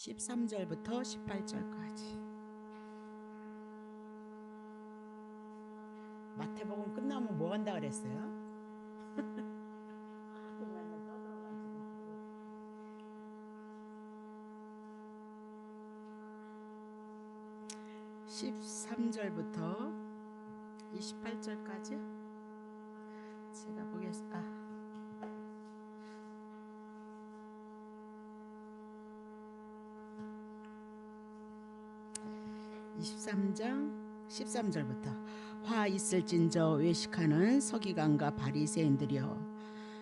13절부터 18절까지. 마태복음 끝나면 뭐 한다 그랬어요? 13절부터 28절까지 제가 보겠습니다. 23장 13절부터 화 있을진저 외식하는 서기관과 바리새인들이여,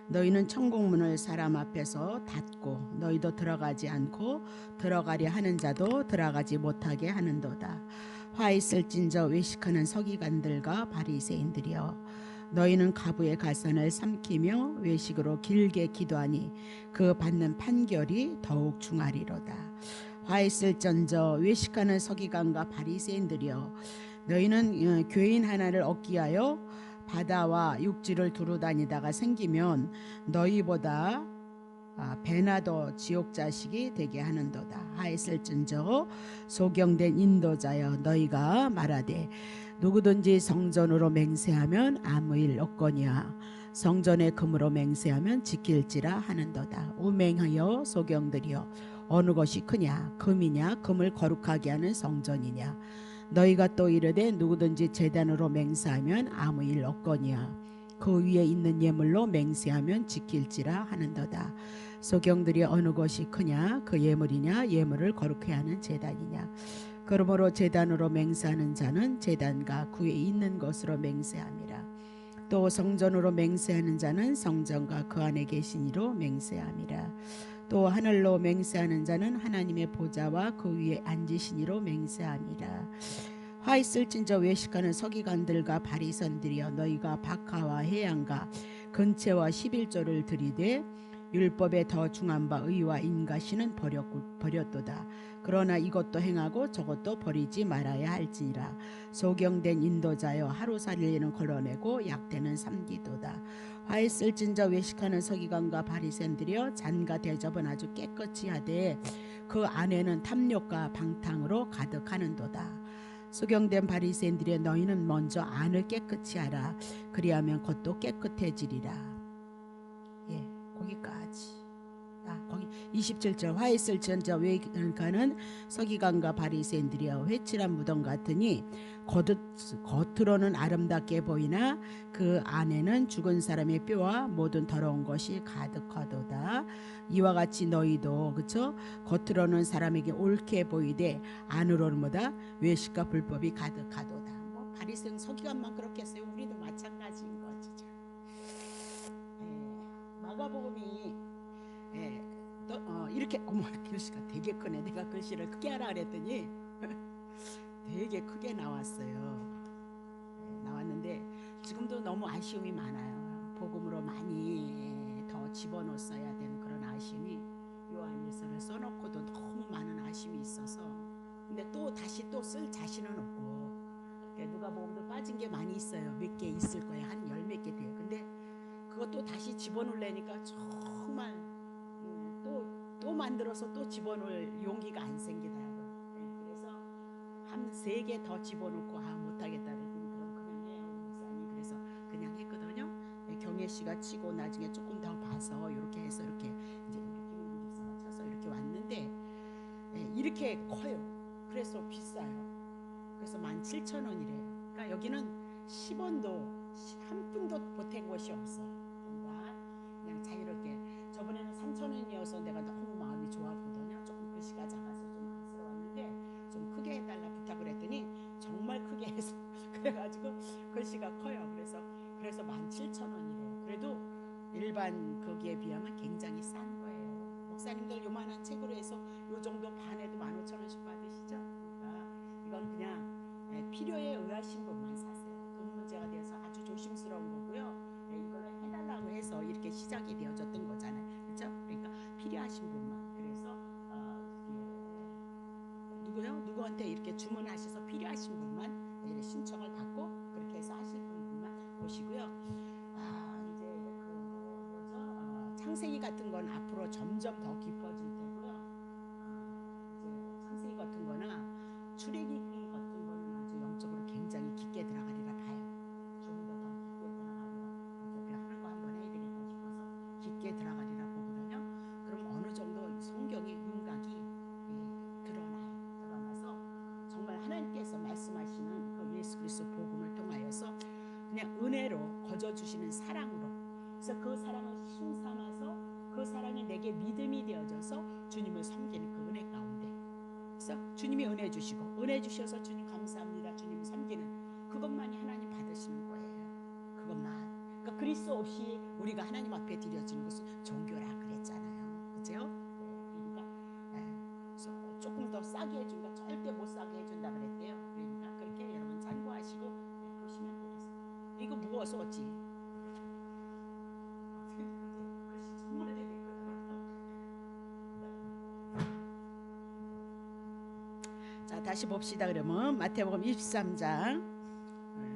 너희는 천국문을 사람 앞에서 닫고 너희도 들어가지 않고 들어가려 하는 자도 들어가지 못하게 하는도다. 화 있을진저 외식하는 서기관들과 바리새인들이여, 너희는 가부의 가산을 삼키며 외식으로 길게 기도하니 그 받는 판결이 더욱 중하리로다. 화 있을전저 외식하는 서기관과 바리새인들이여, 너희는 교인 하나를 얻기 위하여 바다와 육지를 두루 다니다가 생기면 너희보다 배나 더 지옥 자식이 되게 하는도다. 하였을진저 소경된 인도자여, 너희가 말하되 누구든지 성전으로 맹세하면 아무 일 없거니와 성전의 금으로 맹세하면 지킬지라 하는도다. 우맹하여 소경들이여, 어느 것이 크냐, 금이냐, 금을 거룩하게 하는 성전이냐. 너희가 또 이르되 누구든지 제단으로 맹세하면 아무 일 없거니와 그 위에 있는 예물로 맹세하면 지킬지라 하는도다. 소경들이 어느 것이 크냐, 그 예물이냐, 예물을 거룩해 하는 제단이냐. 그러므로 제단으로 맹세하는 자는 제단과 그 위에 있는 것으로 맹세함이라. 또 성전으로 맹세하는 자는 성전과 그 안에 계신 이로 맹세함이라. 또 하늘로 맹세하는 자는 하나님의 보좌와 그 위에 앉으신 이로 맹세함이라. 화 있을진저 외식하는 서기관들과 바리새인들이여, 너희가 박하와 해양과 근체와 11조를 들이되 율법에 더 중한 바 의와 인가시는 버렸도다. 그러나 이것도 행하고 저것도 버리지 말아야 할지니라. 소경된 인도자여, 하루살이는 걸러내고 약대는 삼기도다. 화 있을진저 외식하는 서기관과 바리새인들이여, 잔과 대접은 아주 깨끗이 하되 그 안에는 탐욕과 방탕으로 가득하는도다. 소경된 바리새인들이여, 너희는 먼저 안을 깨끗이 하라. 그리하면 겉도 깨끗해지리라. 예, 거기까지. 거기 27절 화 있을진저 외식하는 서기관과 바리새인들이여, 회칠한 무덤 같으니 겉으로는 아름답게 보이나 그 안에는 죽은 사람의 뼈와 모든 더러운 것이 가득하도다. 이와 같이 너희도 그쵸, 겉으로는 사람에게 옳게 보이되 안으로는 뭐다, 외식과 불법이 가득하도다. 뭐 바리새인 서기관만 그렇게 했어요. 우리도 마찬가지인 거지. 마가복음이 이렇게, 어머, 글씨가 되게 크네. 내가 글씨를 크게 하라 그랬더니 되게 크게 나왔어요. 나왔는데 지금도 너무 아쉬움이 많아요. 복음으로 많이 더 집어넣었어야 되는 그런 아쉬움이, 요한일서를 써놓고도 너무 많은 아쉬움이 있어서, 근데 또 다시 또 쓸 자신은 없고, 누가복음도 빠진 게 많이 있어요. 몇 개 있을 거예요. 한 열 몇 개 돼요. 근데 그것도 다시 집어넣으려니까 정말 또 만들어서 또 집어넣을 용기가 안 생기더라고요. 그래서 한 3개 더 집어넣고 못하겠다 그랬더니 그럼 그냥 해요 목사님. 그래서 그냥 했거든요. 경혜씨가 치고 나중에 조금 더 봐서 이렇게 해서 이렇게 이제 김은주 집사가 쳐서 이렇게 왔는데 이렇게 커요. 그래서 비싸요. 그래서 17,000원이래요. 그러니까 여기는 10원도 한 푼도 보탠 것이 없어요. 그냥 자유롭게. 저번에는 3,000원이어서 내가 너무 마음이 좋았거든요. 조금 글씨가 작아서 좀 안쓰러웠는데 좀 크게 해달라 부탁을 했더니 정말 크게 해서 그래가지고 글씨가 커요. 그래서 17,000원이래요. 그래도 일반 거기에 비하면 굉장히 싼 거예요. 목사님들 요만한 책으로 해서 요 정도 반에도 15,000원씩 받으시죠? 그러니까 이건 그냥 필요에 의하신 분만 사세요. 돈 문제가 돼서 아주 조심스러운 거고요. 이걸 해달라고 해서 이렇게 시작이 되어졌던 거잖아요. 그렇죠? 그러니까 필요하신 분만. 그래서 누구한테 이렇게 주문하셔서 필요하신 분만 이렇게 신청을 받고 그렇게 해서 하실 분만 보시고요. 이제 창세기 같은 건 앞으로 점점 더 깊어질 테고요. 거저 주시는 사랑으로. 그래서 그 사랑을 힘삼아서 그 사랑이 내게 믿음이 되어져서 주님을 섬기는 그 은혜 가운데. 그래서 주님이 은혜 주시고 은혜 주셔서 주님 감사합니다. 주님 섬기는 그것만이 하나님 받으시는 거예요. 그것만. 그러니까 그리스도 없이 우리가 하나님 앞에 드려지는 것은 종교라 그랬잖아요. 그죠? 그러니까 그래서 조금 더 싸게 해준다. 절대 못 싸게 해준다 그랬대요. 그러니까 그렇게 여러분 참고하시고 보시면 되겠습니다. 이거 무거워서 어찌? 자, 다시 봅시다. 그러면 마태복음 23장.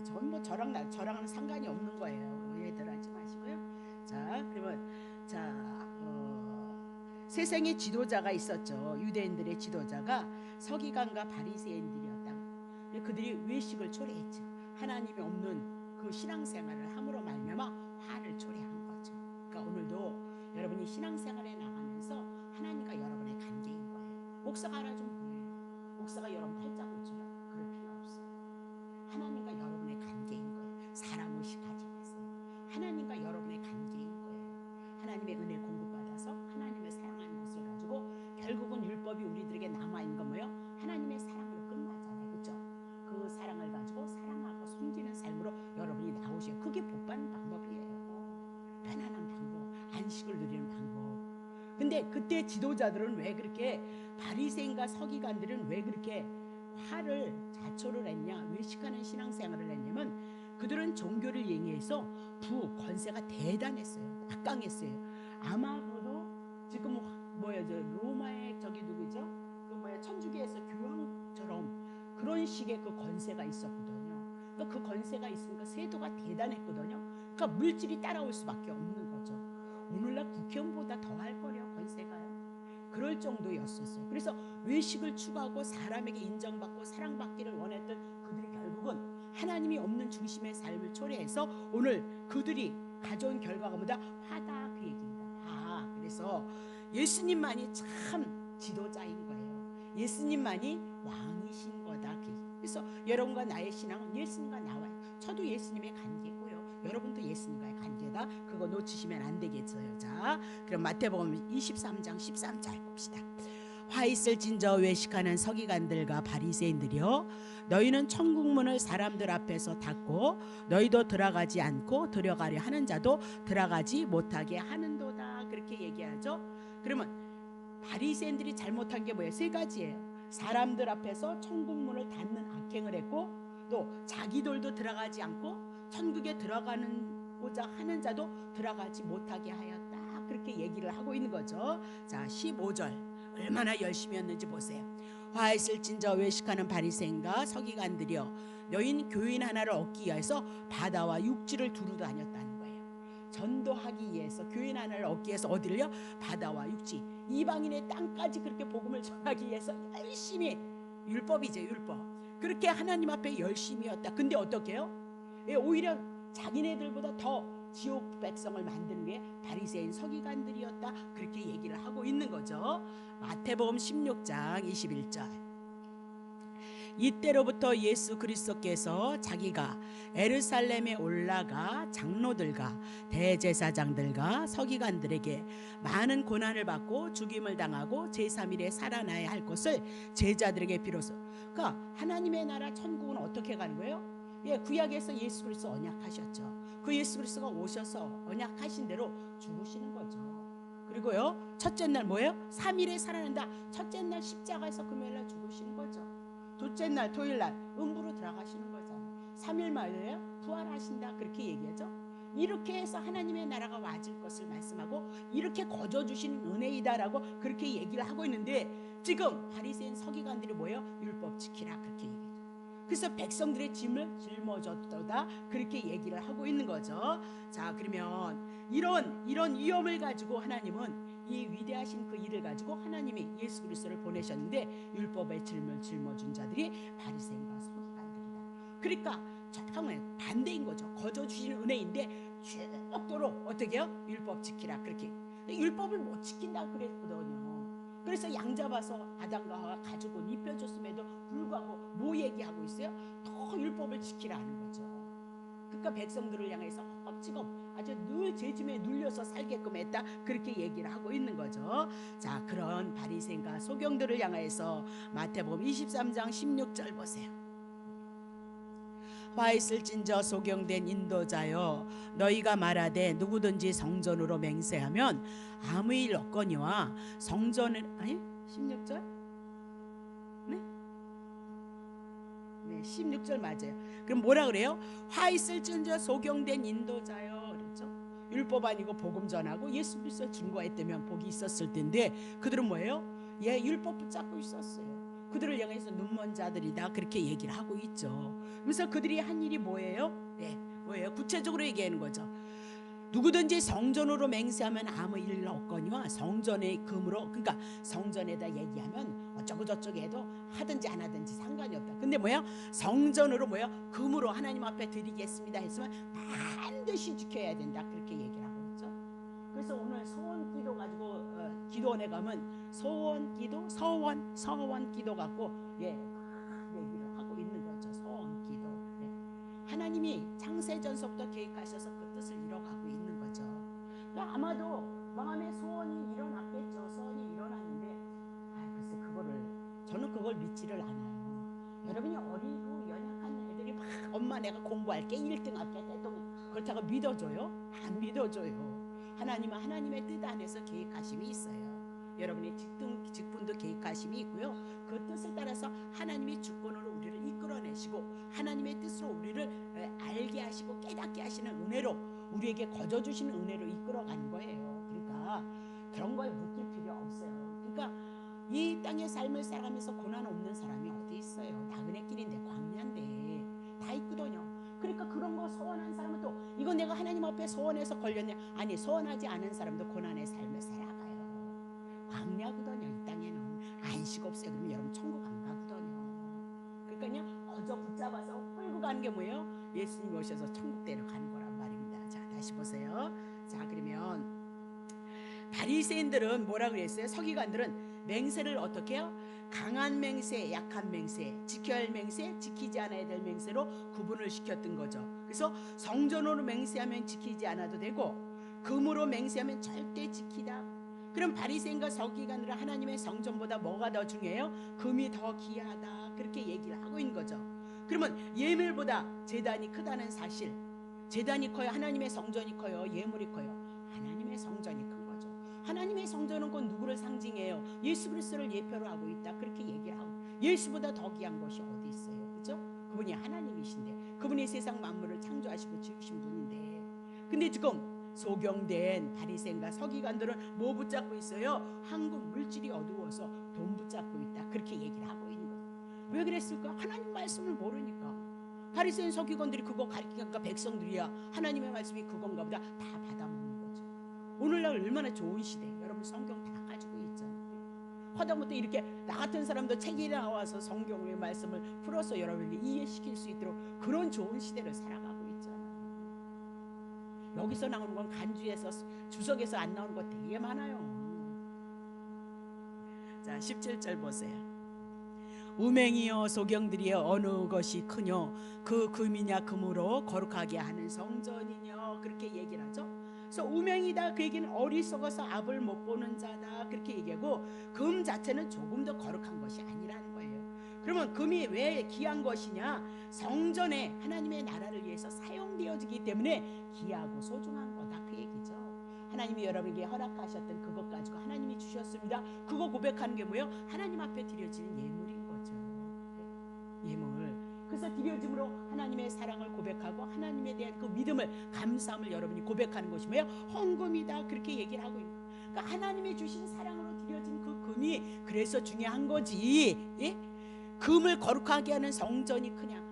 저건 뭐 저랑은 상관이 없는 거예요. 오해들 하지 마시고요. 자, 그러면 세상에 지도자가 있었죠. 유대인들의 지도자가 서기관과 바리새인들이었다. 그들이 외식을 초래했죠. 하나님이 없는 그 신앙생활을 함으로 말미암아 화를 초래한 거죠. 그러니까 오늘도 여러분이 신앙생활에 나가면서 하나님과 여러분의 관계인 거예요. 목사가 알아주면 그래요. 목사가 여러분 팔자 고쳐요. 그럴 필요 없어요. 하나님과 여러분의 관계인 거예요. 사람 의식하지 마세요. 하나님과 여러분의 관계인 거예요. 하나님의 은혜 공급받아서 하나님을 사랑하는 것을 가지고 결국은 율법이 우리들에게 남아있는 건 뭐예요? 하나님의 사랑으로 끝나잖아요. 그렇죠? 그 사랑을 가지고 사랑하고 섬기는 삶으로 여러분이 나오셔요. 그게 복받는 방법이에요. 편안한 방법, 안식을 누리는 방법. 근데 그때 지도자들은 왜 그렇게 바리새인과 서기관들은 왜 그렇게 화를 자초를 했냐, 외식하는 신앙생활을 했냐면 그들은 종교를 행해서 권세가 대단했어요. 막강했어요. 아마도 지금 로마의 저기 누구죠? 천주교에서 교황처럼 그런 식의 그 권세가 있었거든요. 그러니까 그 권세가 있으니까 세도가 대단했거든요. 그러니까 물질이 따라올 수밖에 없는 거죠. 오늘날 국회의원보다 더 할 거려 권세가요. 그럴 정도였었어요. 그래서 외식을 추구하고 사람에게 인정받고 사랑받기를 원했던 그들이 결국은 하나님이 없는 중심의 삶을 초래해서 오늘 그들이 가져온 결과가 뭐다? 화다 그 얘기입니다. 그래서 예수님만이 참 지도자인 거예요. 예수님만이 왕이신 거다. 그래서 여러분과 나의 신앙은 예수님과 나와요. 저도 예수님의 관계고요. 여러분도 예수님과의 관계다. 그거 놓치시면 안 되겠어요. 자, 그럼 마태복음 23장 13절 봅시다. 화 있을진저 외식하는 서기관들과 바리새인들이여, 너희는 천국문을 사람들 앞에서 닫고 너희도 들어가지 않고 들어가려 하는 자도 들어가지 못하게 하는도다. 그렇게 얘기하죠. 그러면 바리새인들이 잘못한 게 뭐예요? 세 가지예요. 사람들 앞에서 천국문을 닫는 악행을 했고, 또 자기들도 들어가지 않고 천국에 들어가고자 하는 자도 들어가지 못하게 하였다. 그렇게 얘기를 하고 있는 거죠. 자, 15절 얼마나 열심히 했는지 보세요. 화 있을진저 외식하는 바리새인과 서기관들이여, 너희는 교인 하나를 얻기 위해서 바다와 육지를 두루 다녔다는 거예요. 전도하기 위해서 교인 하나를 얻기 위해서 어디를요? 바다와 육지, 이방인의 땅까지 그렇게 복음을 전하기 위해서 열심히, 율법이죠, 율법. 그렇게 하나님 앞에 열심히였다. 근데 어떻게 해요? 오히려 자기네들보다 더 지옥 백성을 만드는 게 바리새인 서기관들이었다. 그렇게 얘기를 하고 있는 거죠. 마태복음 16장 21절. 이때로부터 예수 그리스도께서 자기가 예루살렘에 올라가 장로들과 대제사장들과 서기관들에게 많은 고난을 받고 죽임을 당하고 제3일에 살아나야 할 것을 제자들에게 비로소. 그러니까 하나님의 나라 천국은 어떻게 가는 거예요? 구약에서 예수 그리스도 언약하셨죠. 그 예수 그리스도가 오셔서 언약하신 대로 죽으시는 거죠. 그리고요, 첫째 날 뭐예요? 3일에 살아난다. 첫째 날 십자가에서 금요일 날 죽으시는 거죠. 둘째 날 토요일 날 음부로 들어가시는 거잖아요. 3일 만에 부활하신다. 그렇게 얘기하죠. 이렇게 해서 하나님의 나라가 와질 것을 말씀하고 이렇게 거저 주시는 은혜이다라고 그렇게 얘기를 하고 있는데, 지금 바리새인 서기관들이 뭐예요? 율법 지키라 그렇게 얘기해요. 그래서 백성들의 짐을 짊어졌다 그렇게 얘기를 하고 있는 거죠. 자, 그러면 이런 위험을 가지고 하나님은 이 위대하신 그 일을 가지고 하나님이 예수 그리스도를 보내셨는데, 율법의 짐을 짊어준 자들이 바리새인과 서기관들이다. 그러니까 정말 반대인 거죠. 거저 주시는 은혜인데 죽도록 어떻게 해요? 율법 지키라 그렇게. 율법을 못 지킨다고 그랬거든요. 그래서 양 잡아서 아담과 하와 가죽옷 입혀줬음에도 불구하고 뭐 얘기하고 있어요? 더 율법을 지키라는 거죠. 그러니까 백성들을 향해서 찍어 아주 늘 죄짐에 눌려서 살게끔 했다. 그렇게 얘기를 하고 있는 거죠. 자, 그런 바리새인과 소경들을 향하여서 마태복음 23장 16절 보세요. 화 있을진저 소경된 인도자여, 너희가 말하되 누구든지 성전으로 맹세하면 아무 일 없거니와 성전을 16절? 네, 16절 맞아요. 그럼 뭐라 그래요? 화 있을진저 소경된 인도자여 그랬죠. 율법 아니고 복음 전하고 예수 그리스도 증거했다면 복이 있었을 텐데 그들은 뭐예요? 율법 붙잡고 있었어요. 그들을 향해서 눈먼 자들이다 그렇게 얘기를 하고 있죠. 그래서 그들이 한 일이 뭐예요? 뭐예요? 구체적으로 얘기하는 거죠. 누구든지 성전으로 맹세하면 아무 일 없거니와 성전의 금으로, 그러니까 성전에다 얘기하면 어쩌고 저쩌고 해도 하든지 안 하든지 상관이 없다. 근데 뭐야? 성전으로 뭐야? 금으로 하나님 앞에 드리겠습니다 했으면 반드시 지켜야 된다 그렇게 얘기를 하고 있죠. 그래서 오늘 소원기도 가지고 기도원에 가면 소원기도, 서원기도 갖고 얘기를 하고 있는 거죠. 소원기도. 하나님이 창세전서부터 계획하셔서 그 뜻을 이뤄가고 있는 거죠. 그러니까 아마도 마음의 소원이 일어났겠죠. 소원이 일어났는데 글쎄 저는 그걸 믿지를 않아요. 여러분이 어리고 연약한 애들이 막 엄마 내가 공부할게 1등 할게 대통령 그렇다고 믿어줘요? 안 믿어줘요. 하나님은 하나님의 뜻 안에서 계획하심이 있어요. 여러분의 직분도 계획하심이 있고요. 그 뜻을 따라서 하나님이 주권으로 우리를 이끌어내시고 하나님의 뜻으로 우리를 알게 하시고 깨닫게 하시는 은혜로 우리에게 거저주시는 은혜로 이끌어가는 거예요. 그러니까 그런 거에 묶일 필요 없어요. 그러니까 이 땅의 삶을 살아가면서 고난 없는 사람이 어디 있어요. 나그네 길인데 광야인데 다 있거든요. 그러니까 그런 거 소원한 사람은 또 이거 내가 하나님 앞에 소원해서 걸렸냐? 아니, 소원하지 않은 사람도 고난의 삶을 살아가요. 광야거든요. 이 땅에는 안식 없어요. 그러면 여러분 천국 안 가거든요. 그러니까요 어저 붙잡아서 끌고 가는 게 뭐예요? 예수님 오셔서 천국 데려가는 거란 말입니다. 자, 다시 보세요. 자, 그러면 바리새인들은 뭐라 그랬어요? 서기관들은 맹세를 어떻게 해요? 강한 맹세, 약한 맹세, 지켜야 할 맹세, 지키지 않아야 될 맹세로 구분을 시켰던 거죠. 그래서 성전으로 맹세하면 지키지 않아도 되고 금으로 맹세하면 절대 지키다. 그럼 바리새인과 서기관들은 하나님의 성전보다 뭐가 더 중요해요? 금이 더 귀하다 그렇게 얘기를 하고 있는 거죠. 그러면 예물보다 제단이 크다는 사실, 제단이 커요? 하나님의 성전이 커요? 예물이 커요? 하나님의 성전이 큰 거죠. 하나님의 성전은 곧 누구를 상징해요? 예수 그리스도를 예표로 하고 있다 그렇게 얘기를 하고, 예수보다 더 귀한 것이 어디 있어요? 그렇죠? 그분이 하나님이신데, 그분이 세상 만물을 창조하시고 지으신 분인데, 근데 지금 소경된 바리새인과 서기관들은 뭐 붙잡고 있어요? 한국 물질이 어두워서 돈 붙잡고 있다 그렇게 얘기를 하고 있는 거예요. 왜 그랬을까? 하나님 말씀을 모르니까. 바리새인 서기관들이 그거 가르치니까 백성들이야 하나님의 말씀이 그건가 보다 다 받아먹는 거죠. 오늘날 얼마나 좋은 시대. 여러분 성경 다 가지고 있잖아요. 하다못해 이렇게 나 같은 사람도 책이 나와서 성경의 말씀을 풀어서 여러분에게 이해시킬 수 있도록 그런 좋은 시대를 살아가고 있잖아요. 여기서 나오는 건 간주에서 주석에서 안 나오는 거 되게 많아요. 자, 17절 보세요. 우맹이여 소경들이여 어느 것이 크뇨? 그 금이냐 금으로 거룩하게 하는 성전이뇨? 그렇게 얘기를 하죠. 그래서 우맹이다 그 얘기는 어리석어서 앞을 못 보는 자다 그렇게 얘기하고, 금 자체는 조금 더 거룩한 것이 아니라는 거예요. 그러면 금이 왜 귀한 것이냐? 성전에 하나님의 나라를 위해서 사용되어지기 때문에 귀하고 소중한 거다 그 얘기죠. 하나님이 여러분에게 허락하셨던 그것 가지고 하나님이 주셨습니다. 그거 고백하는 게 뭐예요? 하나님 앞에 드려지는 예물인 거죠. 예물. 그래서 드려짐으로 하나님의 사랑을 고백하고 하나님에 대한 그 믿음을, 감사함을 여러분이 고백하는 것이 뭐예요? 헌금이다 그렇게 얘기를 하고 있는 거예요. 그러니까 하나님이 주신 사랑으로 드려진 그 금이 그래서 중요한 거지. 예? 금을 거룩하게 하는 성전이 크냐?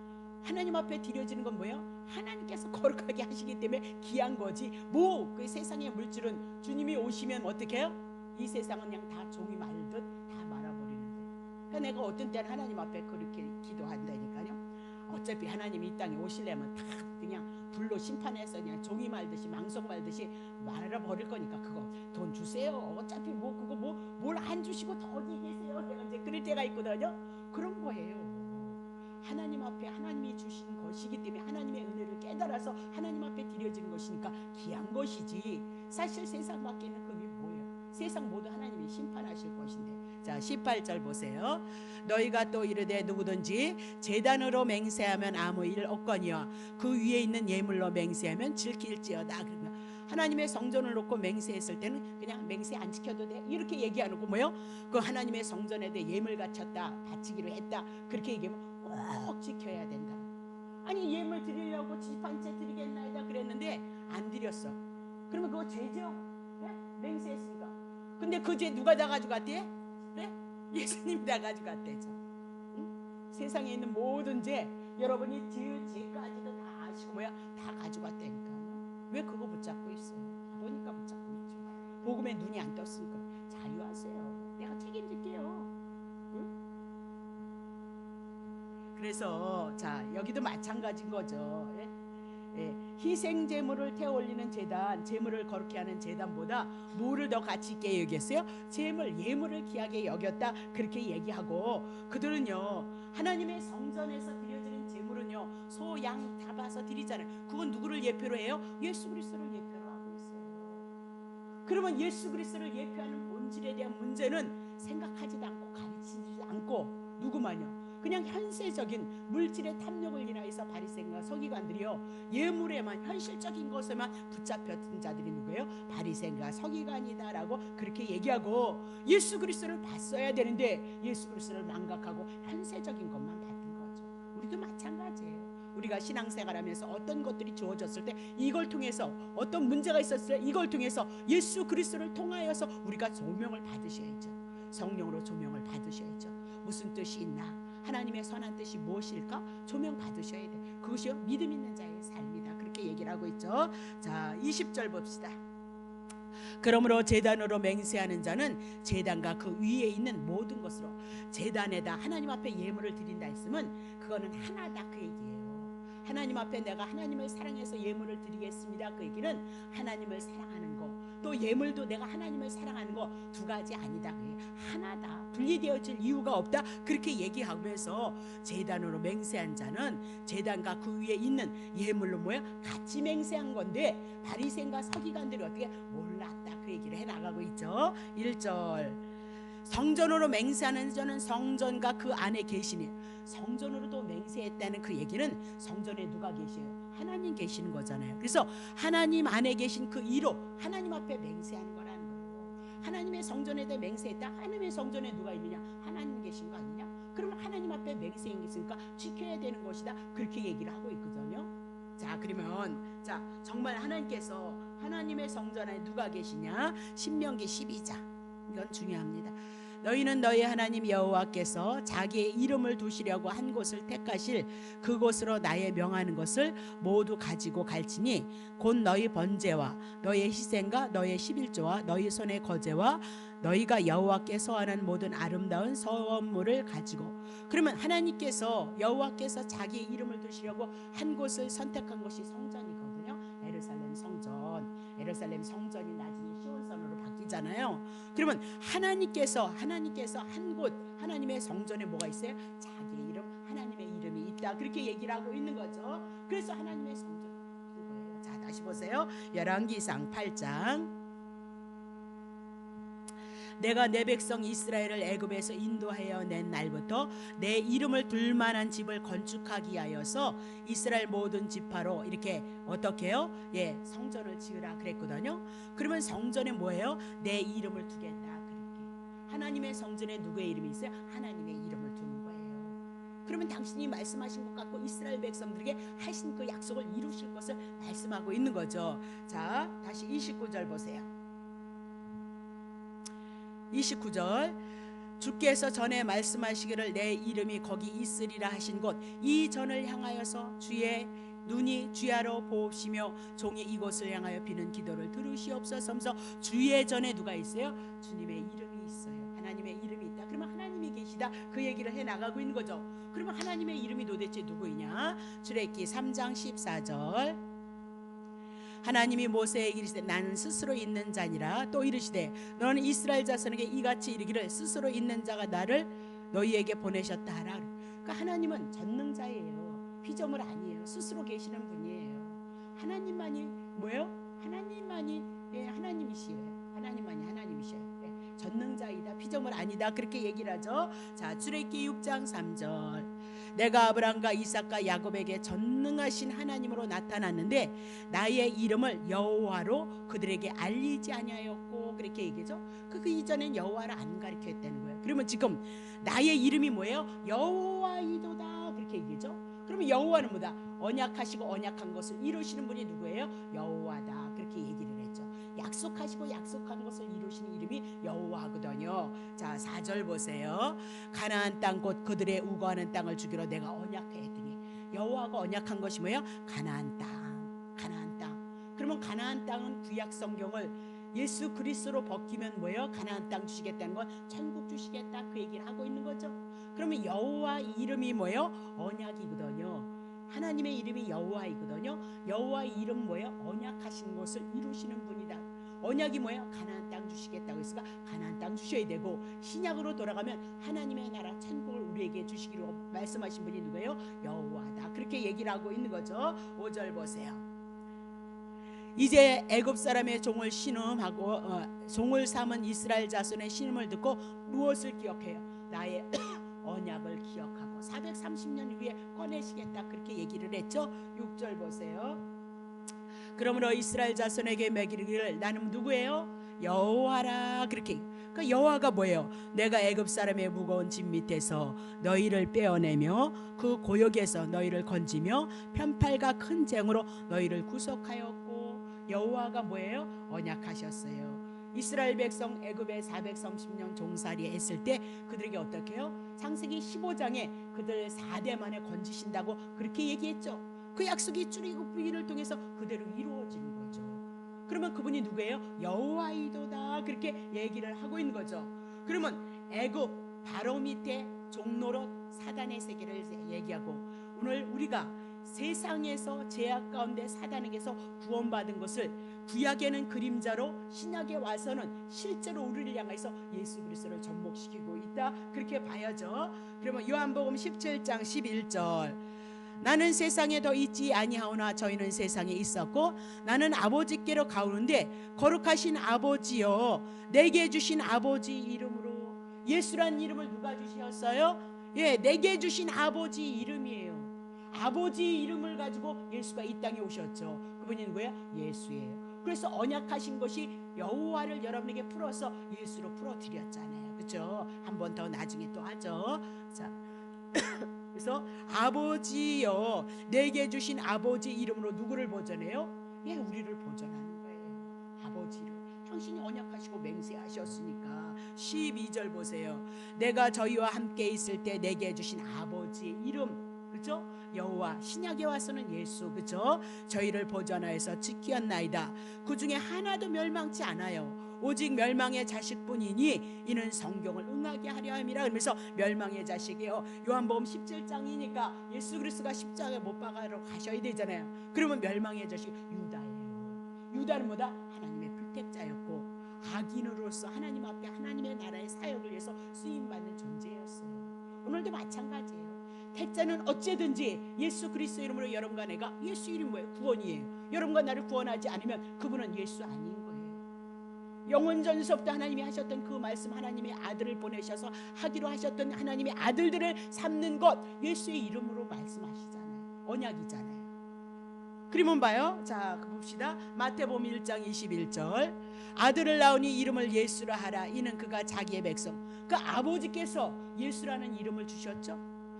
하나님 앞에 드려지는 건 뭐예요? 하나님께서 거룩하게 하시기 때문에 귀한 거지. 뭐 그 세상의 물질은 주님이 오시면 어떻게 해요? 이 세상은 그냥 다 종이 말듯 다 말아버리는데. 그러니까 내가 어떤 때는 하나님 앞에 그렇게 기도한다니까요. 어차피 하나님이 이 땅에 오시려면 다 그냥 불로 심판해서 그냥 종이 말듯이 망석 말듯이 말아버릴 거니까 그거 돈 주세요. 어차피 뭐 그거 뭘 안 주시고 더 어디 계세요? 내가 이제 그럴 때가 있거든요. 그런 거예요. 하나님 앞에 하나님이 주신 것이기 때문에 하나님의 은혜를 깨달아서 하나님 앞에 드려지는 것이니까 귀한 것이지, 사실 세상 밖에 있는 그게 뭐예요? 세상 모두 하나님이 심판하실 것인데. 자 18절 보세요. 너희가 또 이르되 누구든지 제단으로 맹세하면 아무 일 없거니와 그 위에 있는 예물로 맹세하면 지킬지어다. 그러면 하나님의 성전을 놓고 맹세했을 때는 그냥 맹세 안 지켜도 돼 이렇게 얘기 안 하고 뭐요? 그 하나님의 성전에 대해 예물 갖췄다, 바치기로 했다, 그렇게 얘기하면 꼭 지켜야 된다. 아니 예물 드리려고 지판째 드리겠나이다 그랬는데 안 드렸어. 그러면 그거 죄죠? 네? 맹세했으니까. 근데 그 죄 누가 다 가져갔대? 네? 예수님이 다 가져갔대죠. 응? 세상에 있는 모든 죄, 여러분이 지을 죄까지도 다 아시고 뭐야? 다 가져갔다니까. 왜 그거 붙잡고 있어요? 보니까 붙잡고 있죠. 복음에 눈이 안 떴으니까. 자유하세요. 내가 책임질게요. 응? 그래서 자 여기도 마찬가지인 거죠. 예? 예, 희생 제물을 태워 올리는 제단, 제물을 거룩히 하는 제단보다 뭐를 더 가치 있게 여겼어요? 제물, 예물을 귀하게 여겼다, 그렇게 얘기하고, 그들은요 하나님의 성전에서 드려지는 제물은요 소, 양 잡아서 드리잖아요. 그건 누구를 예표로 해요? 예수 그리스도를 예표로 하고 있어요. 그러면 예수 그리스도를 예표하는 본질에 대한 문제는 생각하지도 않고 가르치지도 않고 누구만요? 그냥 현세적인 물질의 탐욕을 인하여서 바리새인과 서기관들이요 예물에만, 현실적인 것에만 붙잡혔던 자들이 누구예요? 바리새인과 서기관이다라고 그렇게 얘기하고, 예수 그리스도를 봤어야 되는데 예수 그리스도를 망각하고 현세적인 것만 봤던 거죠. 우리도 마찬가지예요. 우리가 신앙생활하면서 어떤 것들이 주어졌을 때, 이걸 통해서 어떤 문제가 있었을 때 이걸 통해서 예수 그리스도를 통하여서 우리가 조명을 받으셔야죠. 성령으로 조명을 받으셔야죠. 무슨 뜻이 있나? 하나님의 선한 뜻이 무엇일까? 조명 받으셔야 돼. 그것이요 믿음 있는 자의 삶이다. 그렇게 얘기를 하고 있죠. 자 20절 봅시다. 그러므로 제단으로 맹세하는 자는 제단과 그 위에 있는 모든 것으로, 제단에다 하나님 앞에 예물을 드린다 했으면 그거는 하나다 그 얘기예요. 하나님 앞에 내가 하나님을 사랑해서 예물을 드리겠습니다, 그 얘기는 하나님을 사랑하는 거, 또 예물도 내가 하나님을 사랑하는 거 두 가지 아니다, 하나다, 분리되어질 이유가 없다, 그렇게 얘기하면서 제단으로 맹세한 자는 제단과 그 위에 있는 예물로 뭐야? 같이 맹세한 건데 바리새인과 서기관들이 어떻게 몰랐다, 그 얘기를 해나가고 있죠. 1절 성전으로 맹세하는 자는 성전과 그 안에 계시니, 성전으로도 맹세했다는 그 얘기는 성전에 누가 계셔요? 하나님 계시는 거잖아요. 그래서 하나님 안에 계신 그 이로 하나님 앞에 맹세하는 거라는 거예요. 하나님의 성전에 대해 맹세했다. 하나님의 성전에 누가 있느냐? 하나님 계신 거 아니냐? 그러면 하나님 앞에 맹세했으니까 지켜야 되는 것이다, 그렇게 얘기를 하고 있거든요. 자 그러면 자 정말 하나님께서 하나님의 성전에 누가 계시냐? 신명기 12장, 이건 중요합니다. 너희는 너희 하나님 여호와께서 자기의 이름을 두시려고 한 곳을 택하실 그곳으로 나의 명하는 것을 모두 가지고 갈지니, 곧 너희 번제와 너희 희생과 너희 11조와 너희 손의 거제와 너희가 여호와께 서하는 모든 아름다운 서원물을 가지고. 그러면 하나님께서 여호와께서 자기의 이름을 두시려고 한 곳을 선택한 것이 성전이거든요. 예루살렘 성전. 예루살렘 성전이 나중에 시온산으로 바뀌잖아요. 그러면 하나님께서 한 곳, 하나님의 성전에 뭐가 있어요? 자기의 이름, 하나님의 이름이 있다, 그렇게 얘기를 하고 있는 거죠. 그래서 하나님의 성전 그거예요. 자 다시 보세요. 열왕기상 8장. 내가 내 백성 이스라엘을 애굽에서 인도하여 낸 날부터 내 이름을 둘 만한 집을 건축하기 하여서 이스라엘 모든 지파로 이렇게 어떻게 해요? 예, 성전을 지으라 그랬거든요. 그러면 성전에 뭐예요? 내 이름을 두겠다, 그렇게. 하나님의 성전에 누구의 이름이 있어요? 하나님의 이름을 두는 거예요. 그러면 당신이 말씀하신 것 같고 이스라엘 백성들에게 하신 그 약속을 이루실 것을 말씀하고 있는 거죠. 자 다시 29절 보세요. 29절 주께서 전에 말씀하시기를 내 이름이 거기 있으리라 하신 곳 이 전을 향하여서 주의 눈이 주야로 보시며 종이 이곳을 향하여 비는 기도를 들으시옵소서 하면서 주의 전에 누가 있어요? 주님의 이름이 있어요. 하나님의 이름이 있다. 그러면 하나님이 계시다, 그 얘기를 해나가고 있는 거죠. 그러면 하나님의 이름이 도대체 누구이냐? 출애굽기 3장 14절 하나님이 모세에게 이르시되 나는 스스로 있는 자니라. 또 이르시되 너는 이스라엘 자손에게 이같이 이르기를 스스로 있는 자가 나를 너희에게 보내셨다 하라. 그러니까 하나님은 전능자예요. 피조물 아니에요. 스스로 계시는 분이에요. 하나님만이 뭐예요? 하나님만이 하나님이시에요. 하나님이셔요. 전능자이다. 피조물 아니다. 그렇게 얘기를 하죠. 자, 출애굽기 6장 3절. 내가 아브라함과 이삭과 야곱에게 전능하신 하나님으로 나타났는데 나의 이름을 여호와로 그들에게 알리지 아니하였고, 그렇게 얘기죠. 그 이전엔 여호와를 안 가르쳤다는 거예요. 그러면 지금 나의 이름이 뭐예요? 여호와이도다. 그렇게 얘기죠. 그러면 여호와는 뭐다? 언약하시고 언약한 것을 이루시는 분이 누구예요? 여호와다. 그렇게 얘기를 했죠. 약속하시고 약속한 것을 이루시는 이름이 여호와거든요. 자, 4절 보세요. 가나안 땅 곧 그들의 우거하는 땅을 주기로 내가 언약했더니. 여호와가 언약한 것이 뭐예요? 가나안 땅. 가나안 땅. 그러면 가나안 땅은 구약 성경을 예수 그리스도로 벗기면 뭐예요? 가나안 땅 주시겠다는 건 천국 주시겠다, 그 얘기를 하고 있는 거죠. 그러면 여호와 이름이 뭐예요? 언약이거든요. 하나님의 이름이 여호와이거든요. 여호와 이름 뭐예요? 언약하신 것을 이루시는 분이다. 언약이 뭐예요? 가나안 땅 주시겠다고 했으니까 가나안 땅 주셔야 되고, 신약으로 돌아가면 하나님의 나라 천국을 우리에게 주시기로 말씀하신 분이 누구예요? 여호와다. 그렇게 얘기를 하고 있는 거죠. 5절 보세요. 이제 애굽 사람의 종을 신음하고 종을 삼은 이스라엘 자손의 신음을 듣고 무엇을 기억해요? 나의 언약을 기억하고 430년 후에 꺼내시겠다, 그렇게 얘기를 했죠. 6절 보세요. 그러므로 이스라엘 자손에게 매기르기를 나는 누구예요? 여호와라. 그렇게. 그 여호와가 뭐예요? 내가 애굽 사람의 무거운 짐 밑에서 너희를 빼어내며 그 고역에서 너희를 건지며 편팔과 큰 쟁으로 너희를 구속하였고. 여호와가 뭐예요? 언약하셨어요. 이스라엘 백성 애굽에 430년 종살이 했을 때 그들에게 어떻게 해요? 창세기 15장에 그들 4대 만에 건지신다고 그렇게 얘기했죠. 그 약속이 출애굽기를 통해서 그대로 이루어진 거죠. 그러면 그분이 누구예요? 여호와이도다. 그렇게 얘기를 하고 있는 거죠. 그러면 애굽 바로 밑에 종노릇 사단의 세계를 얘기하고, 오늘 우리가 세상에서 죄악 가운데 사단에게서 구원받은 것을 구약에는 그림자로, 신약에 와서는 실제로 우리를 향해서 예수 그리스도를 접목시키고 있다, 그렇게 봐야죠. 그러면 요한복음 17장 11절. 나는 세상에 더 있지 아니하오나 저희는 세상에 있었고 나는 아버지께로 가오는데 거룩하신 아버지여 내게 주신 아버지 이름으로. 예수란 이름을 누가 주셨어요? 내게 주신 아버지 이름이에요. 아버지 이름을 가지고 예수가 이 땅에 오셨죠. 그분이 누구예요? 예수예요. 그래서 언약하신 것이 여호와를 여러분에게 풀어서 예수로 풀어드렸잖아요. 그렇죠? 한 번 더 나중에 또 하죠. 자, 그래서 아버지여 내게 주신 아버지 이름으로 누구를 보존해요? 우리를 보존하는 거예요. 아버지를. 당신이 언약하시고 맹세하셨으니까. 12절 보세요. 내가 저희와 함께 있을 때 내게 주신 아버지 이름, 그죠? 여호와. 신약에 와서는 예수, 그죠? 저희를 보존하여서 지키었나이다. 그 중에 하나도 멸망치 않아요. 오직 멸망의 자식뿐이니 이는 성경을 응하게 하려 함이라. 그러면서 멸망의 자식이요. 요한복음 17장이니까 예수 그리스도가 십자가에 못 박아러 가셔야 되잖아요. 그러면 멸망의 자식 유다예요. 유다는 뭐다? 하나님의 불택자였고 악인으로서 하나님 앞에 하나님의 나라의 사역을 위해서 쓰임받는 존재였어요. 오늘도 마찬가지예요. 택자는 어찌든지 예수 그리스도 이름으로 여러분과 내가, 예수 이름이 뭐예요? 구원이에요. 여러분과 나를 구원하지 않으면 그분은 예수 아닌 거예요. 영원 전서부터 하나님이 하셨던 그 말씀, 하나님의 아들을 보내셔서 하기로 하셨던 하나님의 아들들을 삼는 것, 예수의 이름으로 말씀하시잖아요. 언약이잖아요. 그러면 봐요. 자, 봅시다. 마태복음 1장 21절. 아들을 낳으니 이름을 예수라 하라. 이는 그가 자기의 백성. 그 아버지께서 예수라는 이름을 주셨죠.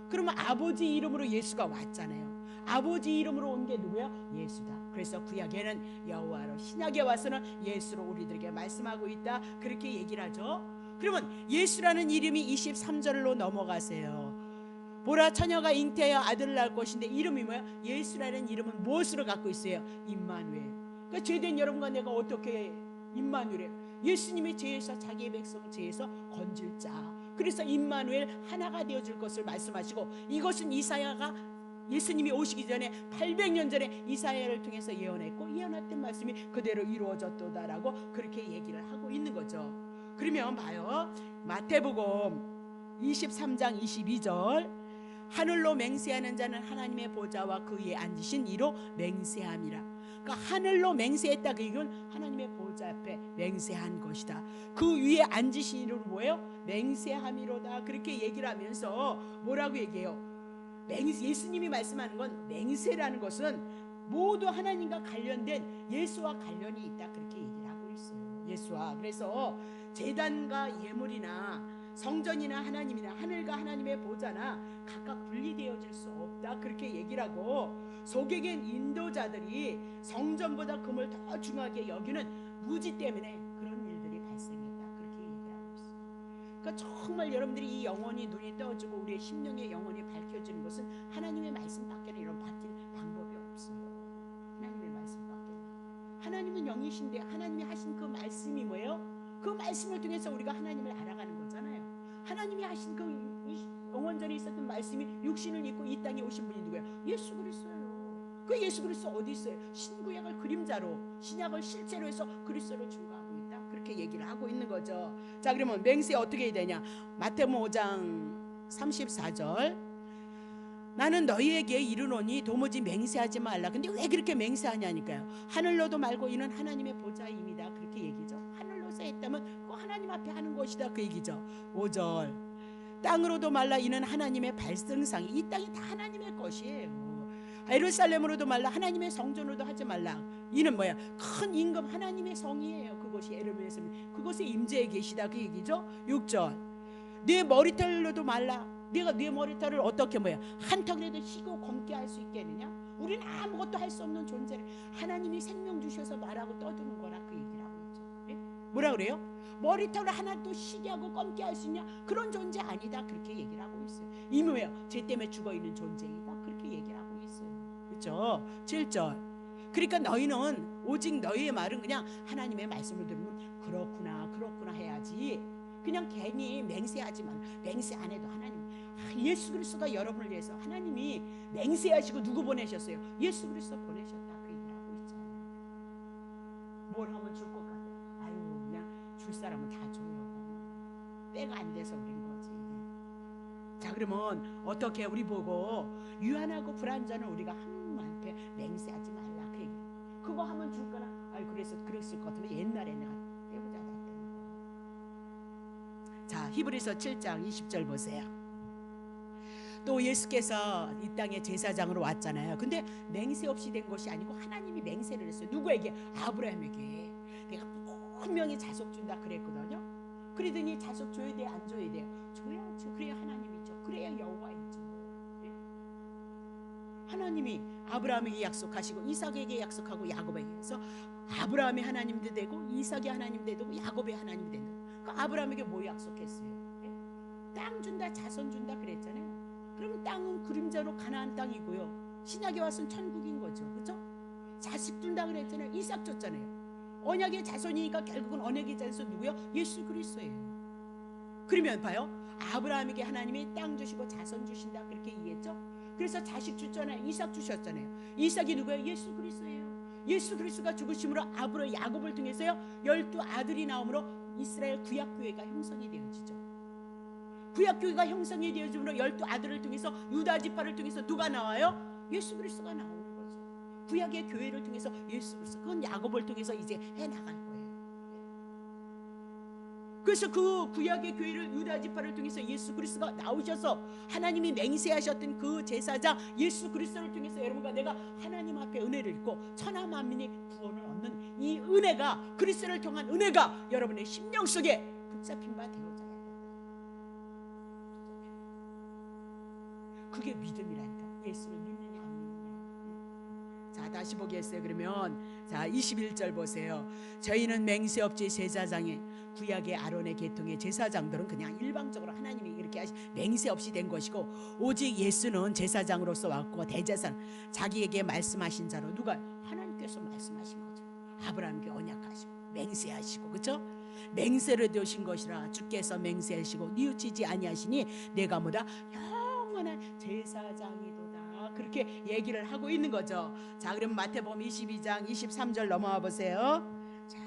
그러면 아버지 이름으로 예수가 왔잖아요. 아버지 이름으로 온 게 누구야? 예수다. 그래서 구약에는 여호와로, 신약에 와서는 예수로 우리들에게 말씀하고 있다, 그렇게 얘기를 하죠. 그러면 예수라는 이름이 23절로 넘어가세요. 보라 처녀가 잉태하여 아들을 낳을 것인데 이름이 뭐야? 예수라는 이름은 무엇으로 갖고 있어요? 임마누엘. 그러니까 죄된 여러분과 내가 어떻게 임마누엘? 예수님이 죄에서, 자기의 백성 죄에서 건질 자. 그래서 임마누엘, 하나가 되어줄 것을 말씀하시고, 이것은 이사야가 예수님이 오시기 전에 800년 전에 이사야를 통해서 예언했고 예언했던 말씀이 그대로 이루어졌도다라고 그렇게 얘기를 하고 있는 거죠. 그러면 봐요. 마태복음 23장 22절. 하늘로 맹세하는 자는 하나님의 보좌와 그 위에 앉으신 이로 맹세함이라. 그러니까 하늘로 맹세했다, 그 이건 하나님의 보좌 앞에 맹세한 것이다. 그 위에 앉으신 이로 뭐예요? 맹세함이로다. 그렇게 얘기를 하면서 뭐라고 얘기해요? 예수님이 말씀하는 건 맹세라는 것은 모두 하나님과 관련된 예수와 관련이 있다, 그렇게 얘기를 하고 있어요. 예수와. 그래서 제단과 예물이나 성전이나 하나님이나 하늘과 하나님의 보좌나 각각 분리되어질 수 없다, 그렇게 얘기를 하고, 속에겐 인도자들이 성전보다 금을 더 중하게 여기는 무지 때문에 그런 일들이 발생했다, 그렇게 얘기를 하고 있어요. 그러니까 정말 여러분들이 이 영혼이 눈이 떠지고 우리의 심령의 영혼이 밝혀지는 것은 하나님의 말씀밖에는 이런 바뀔 방법이 없어요. 하나님의 말씀밖에는. 하나님은 영이신데 하나님이 하신 그 말씀이 뭐예요? 그 말씀을 통해서 우리가 하나님을 알아가는 거잖아요. 하나님이 하신 그 영원전에 있었던 말씀이 육신을 입고 이 땅에 오신 분이 누구예요? 예수 그리스도예요. 그 예수 그리스도 어디 있어요? 신구약을 그림자로, 신약을 실제로 해서 그리스도로 증거하고 있다, 그렇게 얘기를 하고 있는 거죠. 자, 그러면 맹세 어떻게 해야 되냐? 마태복음 5장 34절, 나는 너희에게 이르노니 도무지 맹세하지 말라. 근데 왜 그렇게 맹세하냐니까요. 하늘로도 말고 이는 하나님의 보좌임이다, 그렇게 얘기죠. 하늘로서 했다면 그거 하나님 앞에 하는 것이다, 그 얘기죠. 5절, 땅으로도 말라 이는 하나님의 발등상이, 이 땅이 다 하나님의 것이에요. 예루살렘으로도 말라 하나님의 성전으로도 하지 말라, 이는 뭐야? 큰 임금 하나님의 성이에요. 그것이 에르메스입니다. 그것에 임재해 계시다, 그 얘기죠. 6절, 네 머리털로도 말라. 내가 네 머리털을 어떻게 뭐야? 한 턱이라도 희고 검게 할 수 있겠느냐? 우리는 아무것도 할 수 없는 존재를 하나님이 생명 주셔서 말하고 떠드는 거라, 그 얘기를 하고 있죠. 예? 뭐라 그래요? 머리털을 하나도 희게 하고 검게 할 수 있냐? 그런 존재 아니다, 그렇게 얘기를 하고 있어요. 이미 왜요? 죄 때문에 죽어있는 존재이다, 그렇게 얘기를 하고 있어요. 그렇죠? 7절, 그러니까 너희는 오직 너희의 말은 그냥 하나님의 말씀을 들으면 그렇구나 그렇구나 해야지, 그냥 괜히 맹세하지 마. 맹세 안 해도 하나님, 예수 그리스도가 여러분을 위해서 하나님이 맹세하시고 누구 보내셨어요? 예수 그리스도 보내셨다, 그 얘기를 하고 있잖아요. 뭘 하면 줄 것 같아? 아유, 그냥 줄 사람은 다 줘요. 때가 안 돼서 그런 거지. 자, 그러면 어떻게 우리 보고 유한하고 불안전은 우리가 하나님한테 맹세하지 말라, 그 얘기. 그거 하면 줄 거나, 아유 그래서 그랬을 것 같으면 옛날에 내가 떼보자 했던 거. 자, 히브리서 7장 20절 보세요. 또 예수께서 이 땅에 제사장으로 왔잖아요. 근데 맹세 없이 된 것이 아니고 하나님이 맹세를 했어요. 누구에게? 아브라함에게. 내가 분명히 자속 준다 그랬거든요. 그러더니 자속 줘야 돼, 안 줘야 돼요? 줘야죠. 그래야 하나님이죠. 그래야 여호와이죠. 네? 하나님이 아브라함에게 약속하시고 이삭에게 약속하고 야곱에게 해서 아브라함의 하나님도 되고 이삭의 하나님도 되고 야곱의 하나님도 된다. 그러니까 아브라함에게 뭐 약속했어요? 네? 땅 준다, 자손 준다 그랬잖아요. 그럼 땅은 그림자로 가나안 땅이고요, 신약에 와서는 천국인 거죠. 그렇죠? 자식 준다 그랬잖아요. 이삭 줬잖아요. 언약의 자손이니까 결국은 언약의 자손 누구요? 예수 그리스도예요. 그러면 봐요, 아브라함에게 하나님이 땅 주시고 자손 주신다, 그렇게 얘기했죠. 그래서 자식 주잖아요. 이삭 주셨잖아요. 이삭이 누구예요? 예수 그리스도예요. 예수 그리스도가 죽으심으로 아브라함 야곱을 통해서요 12 아들이 나옴으로 이스라엘 구약교회가 형성이 되어지죠. 구약교회가 형성이 되어짐으로 12 아들을 통해서 유다 지파를 통해서 누가 나와요? 예수 그리스도가 나오는 거죠. 구약의 교회를 통해서 예수 그리스도, 그건 야곱을 통해서 이제 해나갈 거예요. 그래서 그 구약의 교회를 유다 지파를 통해서 예수 그리스도가 나오셔서 하나님이 맹세하셨던 그 제사장 예수 그리스도를 통해서 여러분과 내가 하나님 앞에 은혜를 입고 천하 만민이 구원을 얻는 이 은혜가, 그리스도를 통한 은혜가 여러분의 심령 속에 붙잡힌 바 되어져야 된다. 그게 믿음이란다. 예수를 믿느냐 안 믿느냐. 자, 다시 보겠어요. 그러면 자 21절 보세요. 저희는 맹세 없이 제사장에, 구약의 아론의 계통의 제사장들은 그냥 일방적으로 하나님이 이렇게 맹세 없이 된 것이고, 오직 예수는 제사장으로서 왔고 대제사장, 자기에게 말씀하신 자로, 누가? 하나님께서 말씀하신 거죠. 아브라함에게 언약하시고 맹세하시고, 그렇죠? 맹세를 되신 것이라 주께서 맹세하시고 뉘우치지 아니하시니 내가 뭐다? 영원한 제사장이도다, 그렇게 얘기를 하고 있는 거죠. 자, 그럼 마태복음 22장 23절 넘어와 보세요. 자,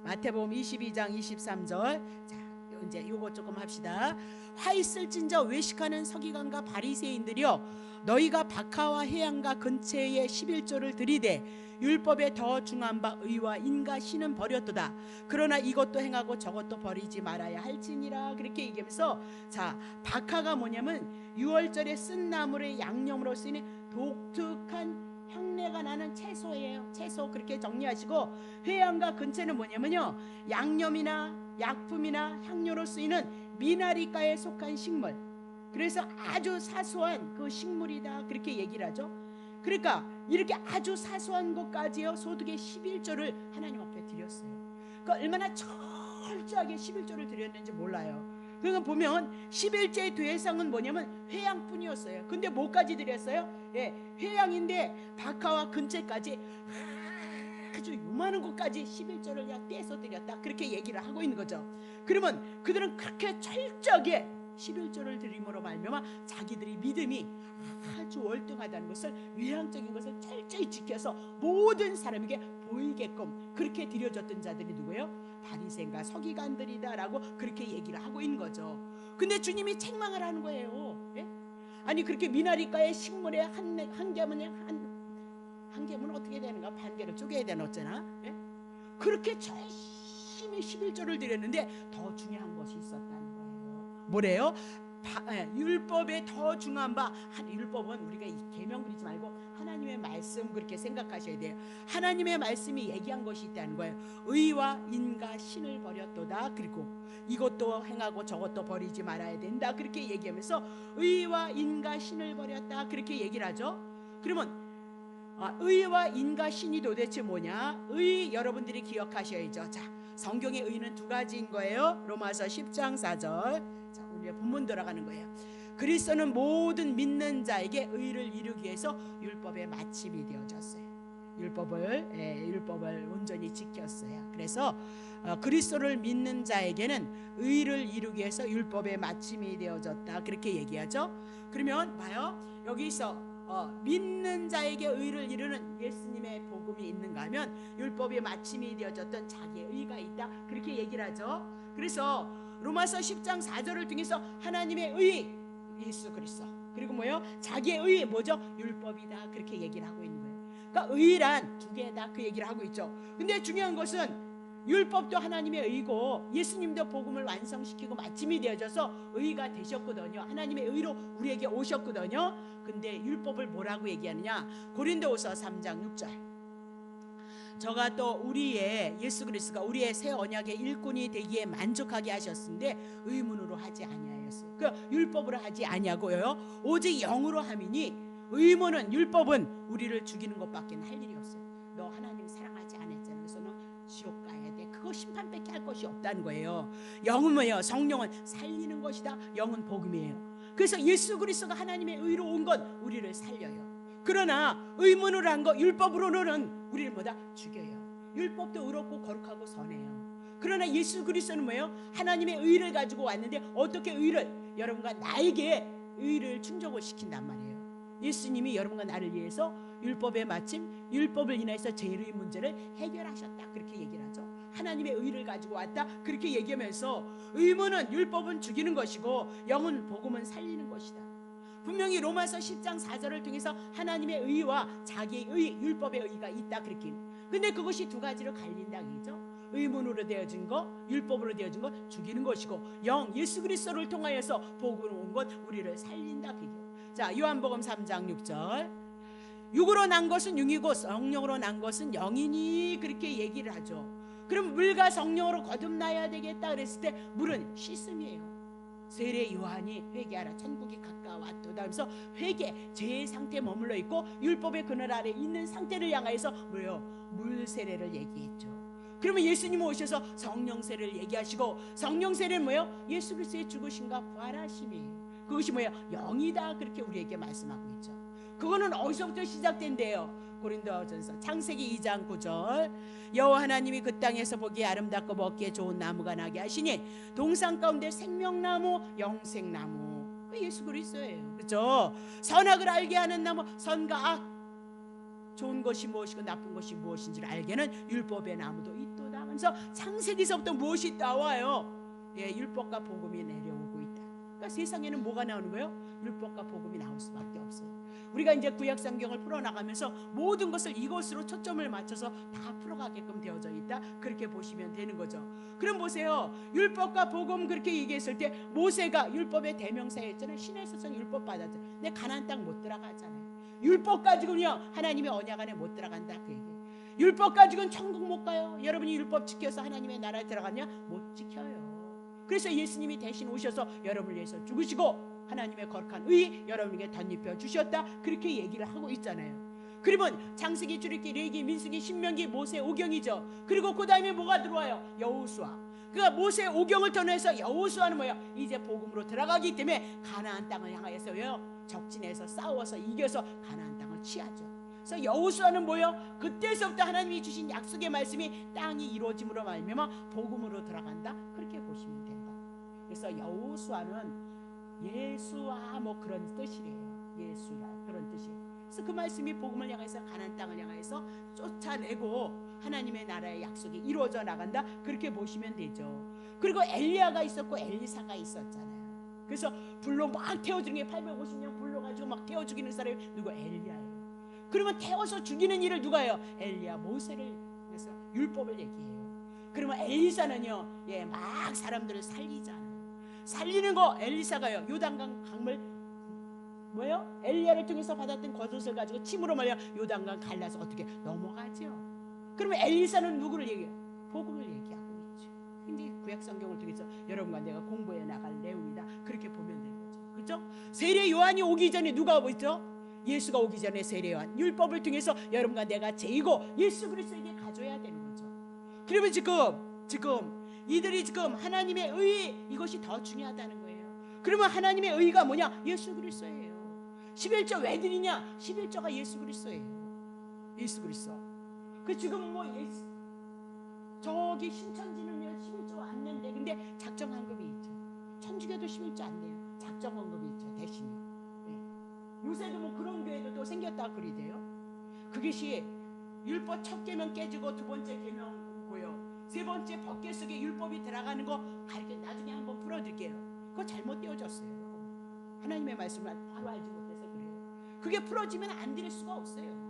마태복음 22장 23절. 자, 이제 요거 조금 합시다. 화 있을진저 외식하는 서기관과 바리새인들이여 너희가 박하와 해양가 근처에 11조를 들이되 율법에 더 중한 바 의와 인과 신은 버렸도다. 그러나 이것도 행하고 저것도 버리지 말아야 할지니라. 그렇게 얘기하면서, 자, 박하가 뭐냐면 6월절에 쓴 나물의 양념으로 쓰이는 독특한 향내가 나는 채소예요. 채소 그렇게 정리하시고, 회양과 근처는 뭐냐면요, 양념이나 약품이나 향료로 쓰이는 미나리과에 속한 식물. 그래서 아주 사소한 그 식물이다 그렇게 얘기를 하죠. 그러니까 이렇게 아주 사소한 것까지요 소득의 11조를 하나님 앞에 드렸어요. 그 얼마나 철저하게 11조를 드렸는지 몰라요. 그러니까 보면 11조의 대상은 뭐냐면 회양뿐이었어요. 근데 뭐까지 드렸어요? 예, 회양인데 박하와 근처까지 아주 요만한 것까지 11조를 그냥 떼서 드렸다 그렇게 얘기를 하고 있는 거죠. 그러면 그들은 그렇게 철저하게 11조를 드림으로 말미암아 자기들이 믿음이 아주 월등하다는 것을, 외향적인 것을 철저히 지켜서 모든 사람에게 보이게끔 그렇게 드려졌던 자들이 누구예요? 바리새인과 서기관들이다라고 그렇게 얘기를 하고 있는 거죠. 근데 주님이 책망을 하는 거예요. 예? 아니 그렇게 미나리과의 식물에 한 개면 어떻게 되는가? 반 개를 쪼개야 되나 어쩌나? 예? 그렇게 열심히 11조를 드렸는데 더 중요한 것이 있었다는 거예요. 뭐래요? 율법에 더 중요한 바, 율법은 우리가 이 계명 그리지 말고 하나님의 말씀 그렇게 생각하셔야 돼요. 하나님의 말씀이 얘기한 것이 있다는 거예요. 의와 인과 신을 버렸도다. 그리고 이것도 행하고 저것도 버리지 말아야 된다 그렇게 얘기하면서 의와 인과 신을 버렸다 그렇게 얘기를 하죠. 그러면 의와 인과 신이 도대체 뭐냐? 의 여러분들이 기억하셔야죠. 자, 성경의 의는 두 가지인 거예요. 로마서 10장 4절. 자, 우리 본문 돌아가는 거예요. 그리스도는 모든 믿는 자에게 의를 이루기 위해서 율법의 마침이 되어졌어요. 율법을 온전히 지켰어요. 그래서 그리스도를 믿는 자에게는 의를 이루기 위해서 율법의 마침이 되어졌다 그렇게 얘기하죠. 그러면 봐요. 여기서 믿는 자에게 의를 이루는 예수님의 복음이 있는가 하면 율법의 마침이 되어졌던 자기의 의가 있다 그렇게 얘기를 하죠. 그래서 로마서 10장 4절을 통해서 하나님의 의 예수 그리스도, 그리고 뭐예요? 자기의 의 뭐죠? 율법이다 그렇게 얘기를 하고 있는 거예요. 그러니까 의란 두 개다 그 얘기를 하고 있죠. 근데 중요한 것은 율법도 하나님의 의고 예수님도 복음을 완성시키고 마침이 되어져서 의가 되셨거든요. 하나님의 의로 우리에게 오셨거든요. 근데 율법을 뭐라고 얘기하느냐? 고린도후서 3장 6절. 저가 또 우리의 예수 그리스도가 우리의 새 언약의 일꾼이 되기에 만족하게 하셨는데 의문으로 하지 아니하였어요. 그 율법으로 하지 아니하고요. 오직 영으로 함이니 의문은 율법은 우리를 죽이는 것밖에 할 일이 없어요. 너 하나님 사랑하지 않았잖아. 그래서 너 지옥 가야 돼. 그거 심판밖에 할 것이 없다는 거예요. 영은 뭐예요? 성령은 살리는 것이다. 영은 복음이에요. 그래서 예수 그리스도가 하나님의 의로 온 건 우리를 살려요. 그러나 의문으로 한 거 율법으로는 우리를 뭐다? 죽여요. 율법도 의롭고 거룩하고 선해요. 그러나 예수 그리스도는 뭐예요? 하나님의 의를 가지고 왔는데 어떻게 의를? 여러분과 나에게 의를 충족을 시킨단 말이에요. 예수님이 여러분과 나를 위해서 율법의 마침, 율법을 인해서 죄의 문제를 해결하셨다 그렇게 얘기를 하죠. 하나님의 의를 가지고 왔다 그렇게 얘기하면서 의문은 율법은 죽이는 것이고 영은 복음은 살리는 것이다. 분명히 로마서 10장 4절을 통해서 하나님의 의와 자기의 의, 율법의 의가 있다 그렇게. 근데 그것이 두 가지로 갈린다 그죠? 의문으로 되어진 것, 율법으로 되어진 것 죽이는 것이고, 영 예수 그리스도를 통하여서 복음으로 온 것 우리를 살린다 그게. 자, 요한복음 3장 6절. 육으로 난 것은 육이고 성령으로 난 것은 영이니 그렇게 얘기를 하죠. 그럼 물과 성령으로 거듭나야 되겠다 그랬을 때 물은 씻음이에요. 세례 요한이 회개하라 천국이 가까웠도다 하면서 회개, 죄의 상태에 머물러 있고 율법의 그늘 아래 있는 상태를 향하여서 뭐요? 물 세례를 얘기했죠. 그러면 예수님 오셔서 성령 세례를 얘기하시고, 성령 세례는 뭐예요? 예수 그리스도의 죽으심과 부활하심이에요. 그것이 뭐예요? 영이다 그렇게 우리에게 말씀하고 있죠. 그거는 어디서부터 시작된대요? 고린도전서 창세기 2장 9절. 여호와 하나님이 그 땅에서 보기에 아름답고 먹기에 좋은 나무가 나게 하시니 동산 가운데 생명나무 영생나무 그 예수 그리스도예요. 그렇죠? 선악을 알게 하는 나무, 선과 악, 좋은 것이 무엇이고 나쁜 것이 무엇인지를 알게는 율법의 나무도 있도다 하면서 창세기서부터 무엇이 나와요? 율법과 복음이 내려오고 있다. 그러니까 세상에는 뭐가 나오는 거예요? 율법과 복음이 나올 수밖에 없어요. 우리가 이제 구약 성경을 풀어나가면서 모든 것을 이것으로 초점을 맞춰서 다 풀어가게끔 되어져 있다. 그렇게 보시면 되는 거죠. 그럼 보세요. 율법과 복음 그렇게 얘기했을 때 모세가 율법의 대명사였잖아요. 신의 소성 율법 받았죠. 근데 가나안 땅 못 들어가잖아요. 율법 가지고는요 하나님의 언약 안에 못 들어간다 그 얘기예요. 율법 가지고는 천국 못 가요. 여러분이 율법 지켜서 하나님의 나라에 들어갔냐? 못 지켜요. 그래서 예수님이 대신 오셔서 여러분을 위해서 죽으시고 하나님의 거룩한 의 여러분에게 덧입혀 주셨다. 그렇게 얘기를 하고 있잖아요. 그러면 창세기, 출애굽기, 레위기, 민수기, 신명기, 모세 오경이죠. 그리고 그 다음에 뭐가 들어와요? 여호수아. 그러니까 모세 오경을 통해서 여호수아는 뭐예요? 이제 복음으로 들어가기 때문에 가나안 땅을 향하여서요 적진에서 싸워서 이겨서 가나안 땅을 취하죠. 그래서 여호수아는 뭐예요? 그때서부터 하나님이 주신 약속의 말씀이 땅이 이루어짐으로 말미암아 복음으로 들어간다. 그렇게 보시면 된다. 그래서 여호수아는 예수와 뭐 그런 뜻이래요. 예수라 그런 뜻이에요. 그래서 그 말씀이 복음을 향해서 가나안 땅을 향해서 쫓아내고 하나님의 나라의 약속이 이루어져 나간다. 그렇게 보시면 되죠. 그리고 엘리야가 있었고 엘리사가 있었잖아요. 그래서 불로 막 태워 죽이는 게 850년 불로 가지고 막 태워 죽이는 사람이 누구? 엘리야예요. 그러면 태워서 죽이는 일을 누가 해요? 엘리야, 모세를 해서 율법을 얘기해요. 그러면 엘리사는요, 막 사람들을 살리잖아요. 살리는 거 엘리사가요, 요단강 강물 뭐예요? 엘리야를 통해서 받았던 겉옷을 가지고 침으로 말려 요단강 갈라서 어떻게 넘어가죠. 그러면 엘리사는 누구를 얘기해요? 복음을 얘기하고 있죠. 근데 구약 성경을 통해서 여러분과 내가 공부해 나갈 내용이다. 그렇게 보면 되는 거죠. 그렇죠? 세례 요한이 오기 전에 누가 오고 있죠? 예수가 오기 전에 세례 요한 율법을 통해서 여러분과 내가 제이고 예수 그리스도에게 가져야 되는 거죠. 그러면 지금 이들이 지금 하나님의 의 이것이 더 중요하다는 거예요. 그러면 하나님의 의가 뭐냐? 예수 그리스도예요. 11조 왜 드리냐? 11조가 예수 그리스도예요. 예수 그리스도. 그 지금 뭐 저기 신천지는요 11조 안 낸대. 근데 작정 헌금이 있죠. 천주교도 11조 안 내요. 작정 헌금이 있죠. 대신에. 요새도 뭐 그런 교회도 또 생겼다 그러대요. 그것이 율법 첫 계명 깨지고 두 번째 계명고요. 세 번째 법계 속에 율법이 들어가는 거 가르쳐 나중에 한번 풀어드릴게요. 그거 잘못 떼어졌어요. 하나님의 말씀을 바로 알지 못해서 그래요. 그게 풀어지면 안 드릴 수가 없어요.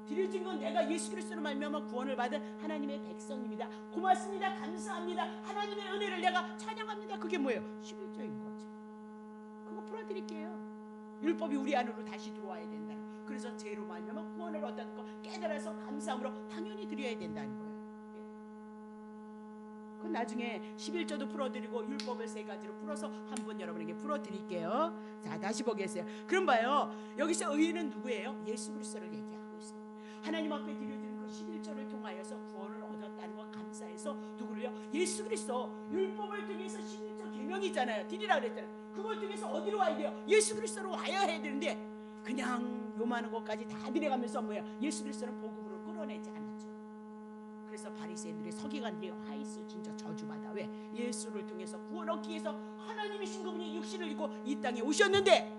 드려진 건 내가 예수 그리스도로 말미암아 구원을 받은 하나님의 백성입니다. 고맙습니다. 감사합니다. 하나님의 은혜를 내가 찬양합니다. 그게 뭐예요? 11조인 거죠. 그거 풀어드릴게요. 율법이 우리 안으로 다시 들어와야 된다는 거예요. 그래서 죄로 말미암아 구원을 얻었다는 거 깨달아서 감사함으로 당연히 드려야 된다는 거예요. 그 나중에 11조도 풀어드리고 율법을 세 가지로 풀어서 한번 여러분에게 풀어드릴게요. 자, 다시 보겠어요. 그럼 봐요. 여기서 의인은 누구예요? 예수 그리스도를 얘기하고 있어요. 하나님 앞에 드려지는 그 11조를 통하여서 구원을 얻었다는 거 감사해서 누구를요? 예수 그리스도. 율법을 통해서 11조 계명이잖아요. 드리라 그랬잖아요. 그걸 통해서 어디로 와야 돼요? 예수 그리스도로 와야 해야 되는데 그냥 요만한 것까지 다 드려가면서 뭐야? 예수 그리스도는 복음으로 끌어내지 않았죠. 그래서 바리새인들이 서기관들이 화있을 진저 저주받아. 왜? 예수를 통해서 구원 얻기 위해서 하나님이신 그분이 육신을 입고 이 땅에 오셨는데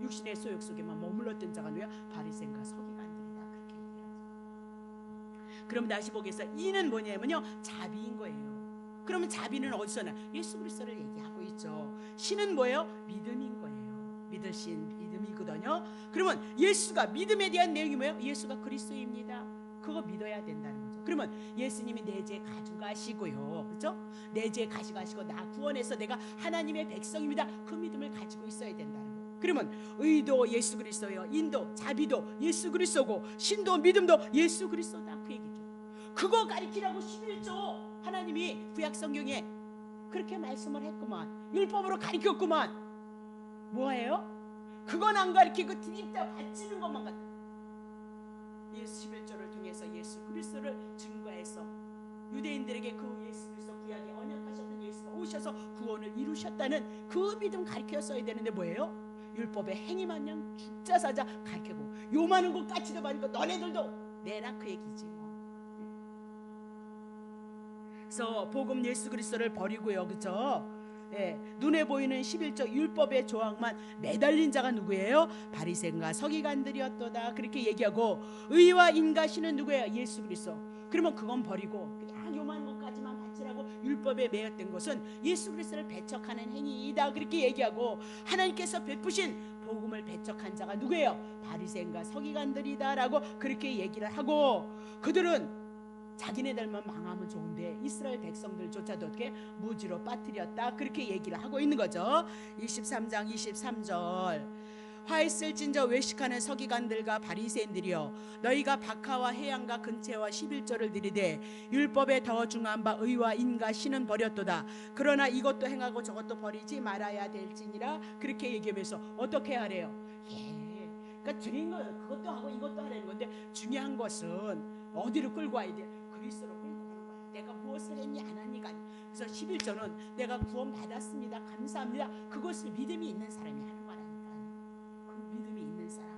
육신의 소욕 속에만 머물렀던 자가 누구야? 바리새인과 서기관들이다. 그렇게 얘기하죠. 그럼 다시 보겠어요. 이는 뭐냐면요, 자비인 거예요. 그러면 자비는 어디서 나? 예수 그리스도를 얘기하고 있죠. 신은 뭐예요? 믿음인 거예요. 믿을 신 믿음이거든요. 그러면 예수가 믿음에 대한 내용이 뭐예요? 예수가 그리스도입니다. 그거 믿어야 된다는 거죠. 그러면 예수님이 내 죄 가져가시고요, 그렇죠? 내 죄 가져가시고 나 구원해서 내가 하나님의 백성입니다. 그 믿음을 가지고 있어야 된다는 거예요. 그러면 의도 예수 그리스도요, 인도 자비도 예수 그리스도고 신도 믿음도 예수 그리스도다. 그 얘기죠. 그거 가리키라고 11조 하나님이 구약 성경에 그렇게 말씀을 했구만. 율법으로 가리켰구만. 뭐예요? 그건 안 가리키고 드립다 바치는 것만 같아. 예수 11조를 통해서 예수 그리스도를 증거해서 유대인들에게 그 예수 그리스도 구약에 언약하셨던 예수가 오셔서 구원을 이루셨다는 그 믿음 가르쳤어야 되는데 뭐예요? 율법의 행위만냥 죽자사자 가르치고 요만한 것 까치도 많으니까 너네들도 내라 그 얘기지 뭐. 그래서 복음 예수 그리스도를 버리고요, 그렇죠? 눈에 보이는 11조 율법의 조항만 매달린 자가 누구예요? 바리새인과 서기관들이었도다. 그렇게 얘기하고 의와 인가시는 누구예요? 예수 그리스도. 그러면 그건 버리고 그냥 요만한 것까지만 바치라고 율법에 매였던 것은 예수 그리스도를 배척하는 행위이다 그렇게 얘기하고, 하나님께서 베푸신 복음을 배척한 자가 누구예요? 바리새인과 서기관들이다라고 그렇게 얘기를 하고, 그들은 자기네들만 망하면 좋은데 이스라엘 백성들조차도 어떻게 무지로 빠뜨렸다 그렇게 얘기를 하고 있는 거죠. 23장 23절 화 있을진저 외식하는 서기관들과 바리새인들이여, 너희가 박하와 해양과 근체와 11조를 드리되 율법에 더 중한 바 의와 인과 신은 버렸도다. 그러나 이것도 행하고 저것도 버리지 말아야 될지니라 그렇게 얘기하면서 어떻게 하래요? 그러니까 드린 거 그것도 하고 이것도 하라는 건데, 중요한 것은 어디로 끌고 와야 돼? 그리스도로 끌고 가는 거야. 내가 무엇을 했니 안 하니가. 그래서 11조는 내가 구원 받았습니다, 감사합니다, 그것을 믿음이 있는 사람이 하는 거라니까. 그 믿음이 있는 사람,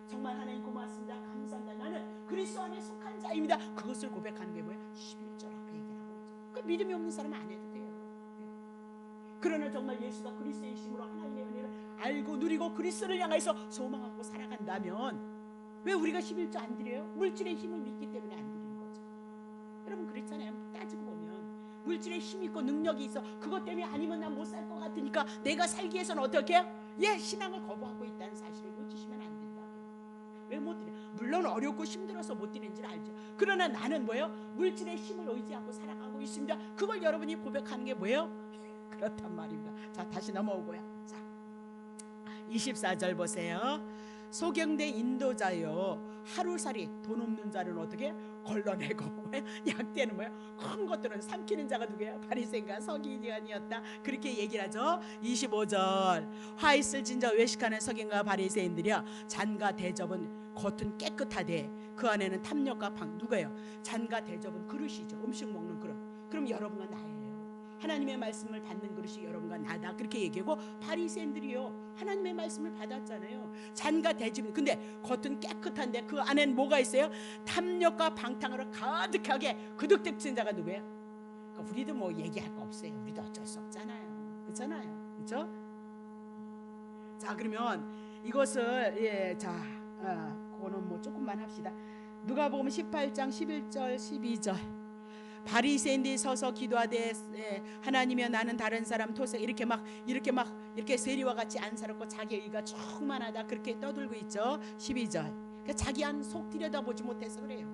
정말 하나님 고맙습니다, 감사합니다, 나는 그리스도 안에 속한 자입니다, 그것을 고백하는 게 뭐예요? 11조라고 얘기를 하고 있죠. 그 믿음이 없는 사람은 안 해도 돼요. 그러나 정말 예수가 그리스도의 힘으로 하나님의 은혜를 알고 누리고 그리스도를 향해서 소망하고 살아간다면 왜 우리가 11조 안 드려요? 물질의 힘을 믿기 때문에 안 드리는 거죠. 여러분 그렇잖아요. 따지고 보면 물질의 힘이 있고 능력이 있어, 그것 때문에 아니면 난 못 살 것 같으니까 내가 살기 위해서는 어떻게 해요? 신앙을 거부하고 있다는 사실을 놓치시면 안 된다. 왜 못 드려? 물론 어렵고 힘들어서 못 드리는 줄 알죠. 그러나 나는 뭐예요? 물질의 힘을 의지하고 살아가고 있습니다, 그걸 여러분이 고백하는 게 뭐예요? 그렇단 말입니다. 자, 다시 넘어오고요. 자, 24절 보세요. 소경된 인도자요, 하루살이 돈 없는 자는 어떻게 걸러내고 약대는 뭐예요? 큰 것들은 삼키는 자가 누구예요? 바리새인과 서기관이었다 그렇게 얘기를 하죠. 25절 화 있을진저 외식하는 서기관과 바리새인들이여, 잔과 대접은 겉은 깨끗하되 그 안에는 탐욕과 누구예요? 잔과 대접은 그릇이죠. 음식 먹는 그릇. 그럼 여러분과 나예요. 하나님의 말씀을 받는 그릇이 여러분과 나다 그렇게 얘기하고, 바리새인들이요 하나님의 말씀을 받았잖아요. 잔과 대접, 근데 겉은 깨끗한데 그 안에는 뭐가 있어요? 탐욕과 방탕으로 가득하게 그득득진 자가 누구예요? 그러니까 우리도 뭐 얘기할 거 없어요. 우리도 어쩔 수 없잖아요. 그렇잖아요. 그렇죠? 자, 그러면 이것을 그거는 뭐 조금만 합시다. 누가복음 18장 11절 12절 바리새인들이 서서 기도하되 하나님이여 나는 다른 사람 토색 이렇게 세리와 같이 안사롭고 자기 의가 충만하다 그렇게 떠들고 있죠. 12절 그러니까 자기 안 속 들여다보지 못해서 그래요.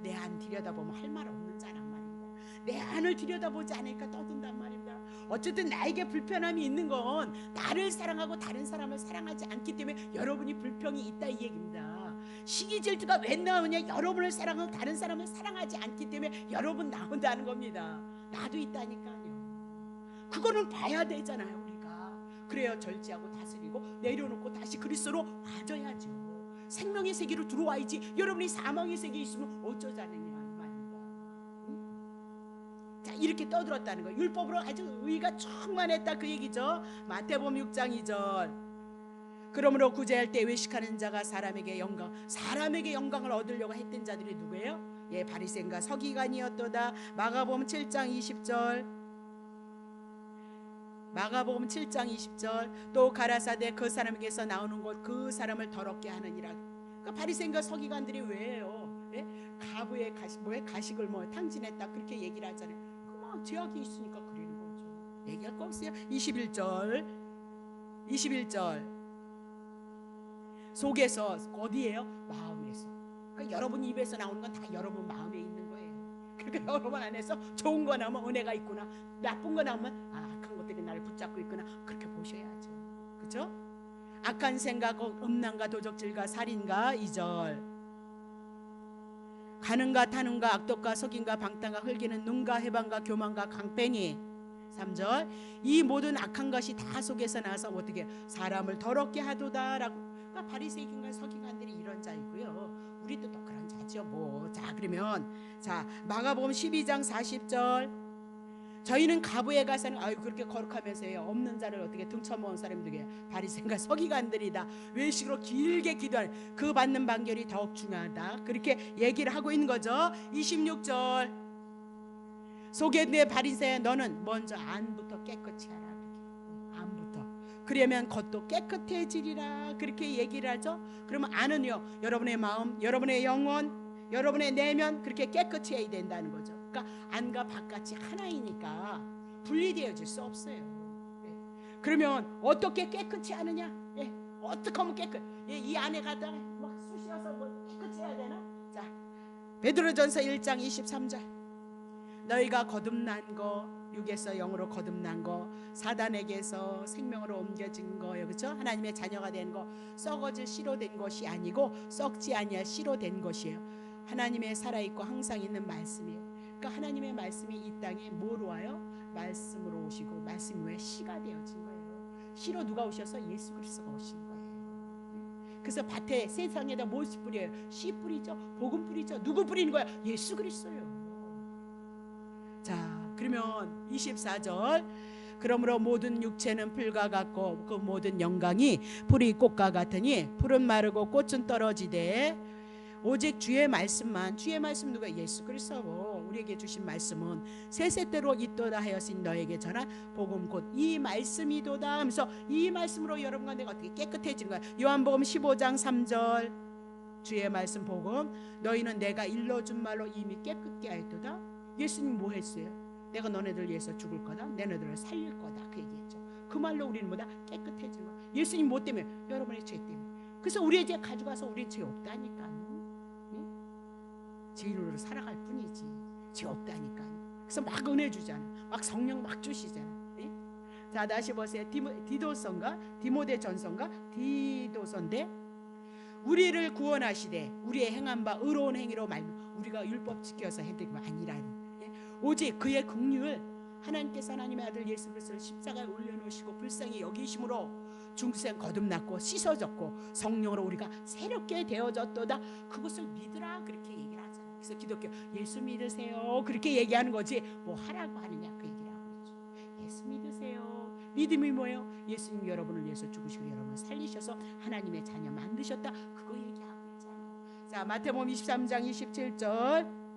내 안 들여다보면 할 말 없는 자란 말입니다. 내 안을 들여다보지 않으니까 떠든단 말입니다. 어쨌든 나에게 불편함이 있는 건 나를 사랑하고 다른 사람을 사랑하지 않기 때문에 여러분이 불평이 있다 이 얘기입니다. 시기 질투가 왜 나오냐? 여러분을 사랑하고 다른 사람을 사랑하지 않기 때문에 여러분 나온다는 겁니다. 나도 있다니까요. 그거는 봐야 되잖아요. 우리가 그래야 절제하고 다스리고 내려놓고 다시 그리스도로 와줘야죠. 생명의 세계로 들어와야지. 여러분이 사망의 세계에 있으면 어쩌자느냐 말입니다. 자, 이렇게 떠들었다는 거예요. 율법으로 아주 의가 충만했다 그 얘기죠. 마태복음 6장 2절 그러므로 구제할 때 외식하는 자가 사람에게 영광을 얻으려고 했던 자들이 누구예요? 바리새인과 서기관이었도다. 마가복음 7장 20절 또 가라사대 그 사람에게서 나오는 것 그 사람을 더럽게 하느니라. 그러니까 바리새인과 서기관들이 왜요? 가부의 가식을 탕진했다 그렇게 얘기를 하잖아요. 그만 죄악이 있으니까 그러는 거죠. 얘기할 거 없어요. 21절 속에서 어디예요? 마음에서. 그러니까 여러분 입에서 나오는 건 다 여러분 마음에 있는 거예요. 그러니까 여러분 안에서 좋은 거 나오면 은혜가 있구나, 나쁜 거 나오면 악한 것들이 나를 붙잡고 있구나 그렇게 보셔야죠. 그렇죠? 악한 생각, 음란과 도적질과 살인과 2절 가는과 타는과 악독과 속임과 방탕과 흘기는 눈과 해방과 교만과 강뺑이 3절 이 모든 악한 것이 다 속에서 나서 어떻게 사람을 더럽게 하도다라고. 바리새인과 서기관들이 이런 자이고요. 우리도 또 그런 자죠. 자, 그러면 마가복음 12장 40절 저희는 가부에 가서는 그렇게 거룩하면서요 없는 자를 어떻게 등쳐먹은 사람들이 바리새인과 서기관들이다. 외식으로 길게 기도하는 그 받는 반결이 더욱 중요하다 그렇게 얘기를 하고 있는 거죠. 26절 속에 내 바리새야 너는 먼저 안부터 깨끗이 하라. 안부터 그러면 겉도 깨끗해지리라 그렇게 얘기를 하죠. 그러면 안은요 여러분의 마음, 여러분의 영혼, 여러분의 내면 그렇게 깨끗해야 된다는 거죠. 그러니까 그러니까 안과 바깥이 하나이니까 분리되어질 수 없어요. 그러면 어떻게 깨끗이 하느냐? 어떻게 하면 깨끗? 이 안에 가다가 막 쑤셔서 뭐 깨끗이 해야 되나? 자, 베드로전서 1장 23절. 너희가 거듭난 거, 육에서 영으로 거듭난 거, 사단에게서 생명으로 옮겨진 거예요. 그렇죠? 하나님의 자녀가 된 거, 썩어질 씨로 된 것이 아니고 썩지 아니할 씨로 된 것이에요. 하나님의 살아있고 항상 있는 말씀이에요. 그러니까 하나님의 말씀이 이 땅에 뭐로 와요? 말씀으로 오시고, 말씀이 왜 씨가 되어진 거예요. 씨로 누가 오셔서? 예수 그리스도가 오신 거예요. 그래서 밭에 세상에다 무엇이 뿌려요? 씨 뿌리죠. 복음 뿌리죠. 누구 뿌리는 거야? 예수 그리스도요. 자, 그러면 24절. 그러므로 모든 육체는 풀과 같고 그 모든 영광이 풀이 꽃과 같으니 풀은 마르고 꽃은 떨어지되 오직 주의 말씀만, 주의 말씀 누가? 예수 그리스도. 우리에게 주신 말씀은 세세대로 있도다 하여진 너에게 전한 복음 곧 이 말씀이도다 하면서 이 말씀으로 여러분과 내가 어떻게 깨끗해지는 거야. 요한복음 15장 3절 주의 말씀 복음 너희는 내가 일러준 말로 이미 깨끗게 하였도다. 예수님 뭐 했어요? 내가 너네들 위해서 죽을 거다, 너네들을 살릴 거다, 그 얘기했죠. 그 말로 우리는 뭐다? 깨끗해지는 거야. 예수님 뭐 때문에? 여러분의 죄 때문에. 그래서 우리의 죄 가져가서 우리는 죄 없다니까요. 죄인으로 살아갈 뿐이지 죄 없다니까요. 그래서 막 은혜 주잖아. 막 성령 막 주시잖아. 자, 다시 보세요. 디도서인가? 디모데전서인가? 디도서인데 우리를 구원하시되 우리의 행한 바 의로운 행위로 말미 우리가 율법 지켜서 해드린 거 아니라는, 오직 그의 긍휼을 하나님께서 하나님의 아들 예수 그리스도를 십자가에 올려놓으시고 불쌍히 여기심으로 중생 거듭났고 씻어졌고 성령으로 우리가 새롭게 되어졌도다. 그것을 믿으라 그렇게 얘기를 하잖아요. 그래서 기독교 예수 믿으세요 그렇게 얘기하는 거지 뭐 하라고 하느냐 그 얘기를 하고 있죠. 예수 믿으세요. 믿음이 뭐예요? 예수님 여러분을 위해서 죽으시고 여러분을 살리셔서 하나님의 자녀 만드셨다. 그거 얘기하고 있잖아요. 자, 마태복음 23장 27절.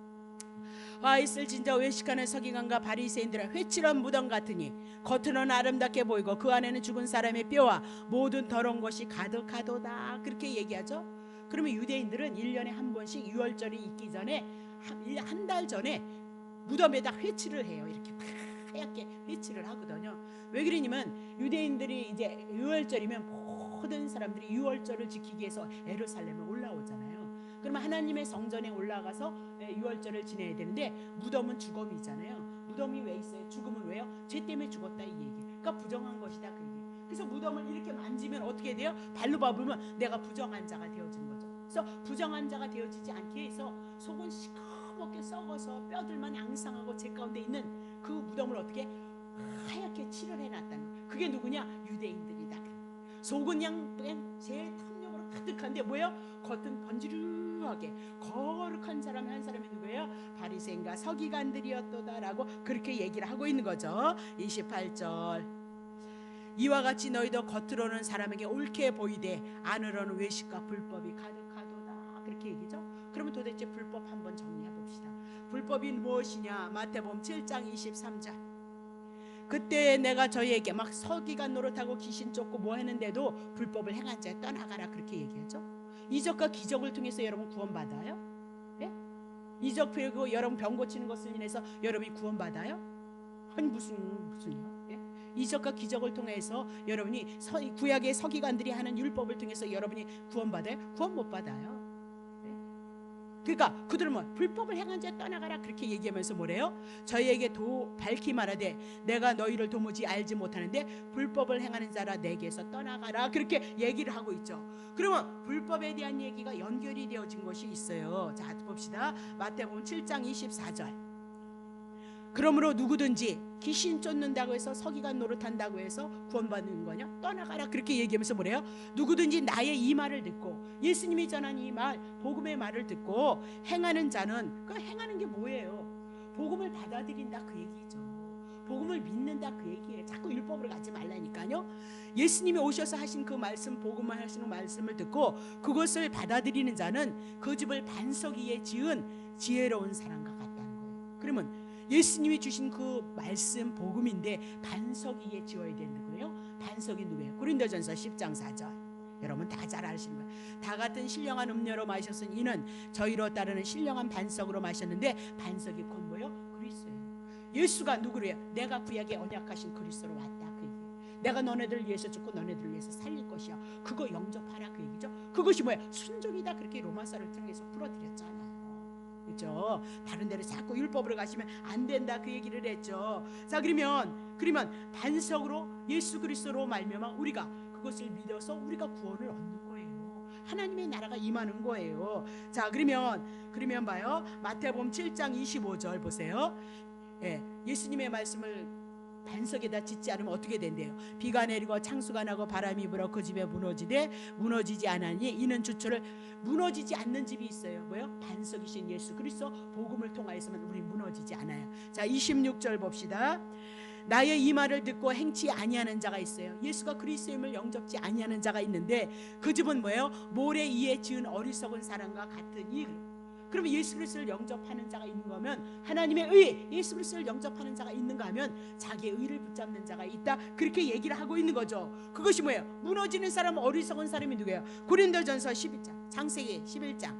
화 있을 진저 외식하는 서기관과 바리새인들은 회칠한 무덤 같으니 겉으로는 아름답게 보이고 그 안에는 죽은 사람의 뼈와 모든 더러운 것이 가득하도다. 그렇게 얘기하죠. 그러면 유대인들은 1년에 한 번씩 유월절이 있기 전에 한 달 전에 무덤에다 회칠을 해요. 이렇게 하얗게 회칠을 하거든요. 왜 그러냐면 유대인들이 이제 유월절이면 모든 사람들이 유월절을 지키기 위해서 예루살렘에 올라오잖아요. 그러면 하나님의 성전에 올라가서 유월절을 지내야 되는데 무덤은 죽음이잖아요. 무덤이 왜 있어요? 죽음은 왜요? 죄 때문에 죽었다 이 얘기. 그러니까 부정한 것이다 그 얘기. 그래서 무덤을 이렇게 만지면 어떻게 돼요? 발로 밟으면 내가 부정한 자가 되어진 거죠. 그래서 부정한 자가 되어지지 않게 해서 속은 시커멓게 썩어서 뼈들만 앙상하고 죄 가운데 있는 그 무덤을 어떻게 하얗게 칠을 해놨다는 거예요. 그게 누구냐? 유대인들이다. 속은 그냥 제 탐욕으로 가득한데 뭐예요? 겉은 번지르하게 거룩한 사람이 한 사람이 누구예요? 바리새인과 서기관들이었도다라고 그렇게 얘기를 하고 있는 거죠. 28절. 이와 같이 너희도 겉으로는 사람에게 옳게 보이되 안으로는 외식과 불법이 가득하도다. 그렇게 얘기죠. 그러면 도대체 불법 한번 정리해 봅시다. 불법이 무엇이냐? 마태복음 7장 23절. 그때 내가 저희에게 막 서기관 노릇하고 귀신 쫓고 뭐 했는데도 불법을 행한 자에 떠나가라 그렇게 얘기하죠. 이적과 기적을 통해서 여러분 구원받아요? 네? 이적 배우고 여러분 병 고치는 것을 인해서 여러분이 구원받아요? 아니 무슨요? 네? 이적과 기적을 통해서 여러분이 구약의 서기관들이 하는 율법을 통해서 여러분이 구원받아요? 구원 못 받아요. 그러니까 그들은 뭐 불법을 행한 자 떠나가라 그렇게 얘기하면서 뭐래요? 저희에게 밝히 말하되 내가 너희를 도무지 알지 못하는데 불법을 행하는 자라 내게서 떠나가라 그렇게 얘기를 하고 있죠. 그러면 불법에 대한 얘기가 연결이 되어진 것이 있어요. 자, 봅시다. 마태복음 7장 24절. 그러므로 누구든지 귀신 쫓는다고 해서 서기관 노릇한다고 해서 구원받는 거냐? 떠나가라 그렇게 얘기하면서 뭐래요? 누구든지 나의 이 말을 듣고 예수님이 전한 이 말 복음의 말을 듣고 행하는 자는 그 행하는 게 뭐예요? 복음을 받아들인다 그 얘기죠. 복음을 믿는다 그 얘기예요. 자꾸 율법으로 가지 말라니까요. 예수님이 오셔서 하신 그 말씀 복음을 하시는 말씀을 듣고 그것을 받아들이는 자는 그 집을 반석 위에 지은 지혜로운 사람과 같다는 거예요. 그러면 예수님이 주신 그 말씀 복음인데 반석 위에 지어야 되는 거예요. 반석이 누구예요? 고린도전서 10장 4절. 여러분 다 잘 아시는 거예요. 다 같은 신령한 음료로 마셨은 이는 저희로 따르는 신령한 반석으로 마셨는데 반석이 곧 뭐예요? 예수가 누구래요? 내가 구약에 언약하신 그리스도로 왔다 그 얘기예요. 내가 너네들을 위해서 죽고 너네들을 위해서 살릴 것이야. 그거 영접하라 그 얘기죠. 그것이 뭐야? 순종이다. 그렇게 로마서를 통해서 풀어드렸잖아요. 그렇죠? 다른 데로 자꾸 율법으로 가시면 안 된다 그 얘기를 했죠. 자, 그러면 반석으로 예수 그리스도로 말미암아 우리가 그것을 믿어서 우리가 구원을 얻는 거예요. 하나님의 나라가 임하는 거예요. 자, 그러면 봐요. 마태복음 7장 25절 보세요. 예수님의 말씀을 반석에다 짓지 않으면 어떻게 된대요? 비가 내리고 창수가 나고 바람이 불어 그 집에 무너지되 무너지지 않으니 이는 주초를 무너지지 않는 집이 있어요. 뭐요? 반석이신 예수 그리스도 복음을 통하여서만 우리 무너지지 않아요. 자, 26절 봅시다. 나의 이 말을 듣고 행치 아니하는 자가 있어요. 예수가 그리스도임을 영접지 아니하는 자가 있는데 그 집은 뭐예요? 모래 위에 지은 어리석은 사람과 같으니. 그러면 예수 그리스도를 영접하는 자가 있는 거면 하나님의 의, 예수 그리스도를 영접하는 자가 있는가 하면 자기의 의를 붙잡는 자가 있다. 그렇게 얘기를 하고 있는 거죠. 그것이 뭐예요? 무너지는 사람, 어리석은 사람이 누구예요? 고린도전서 12장, 창세기 11장.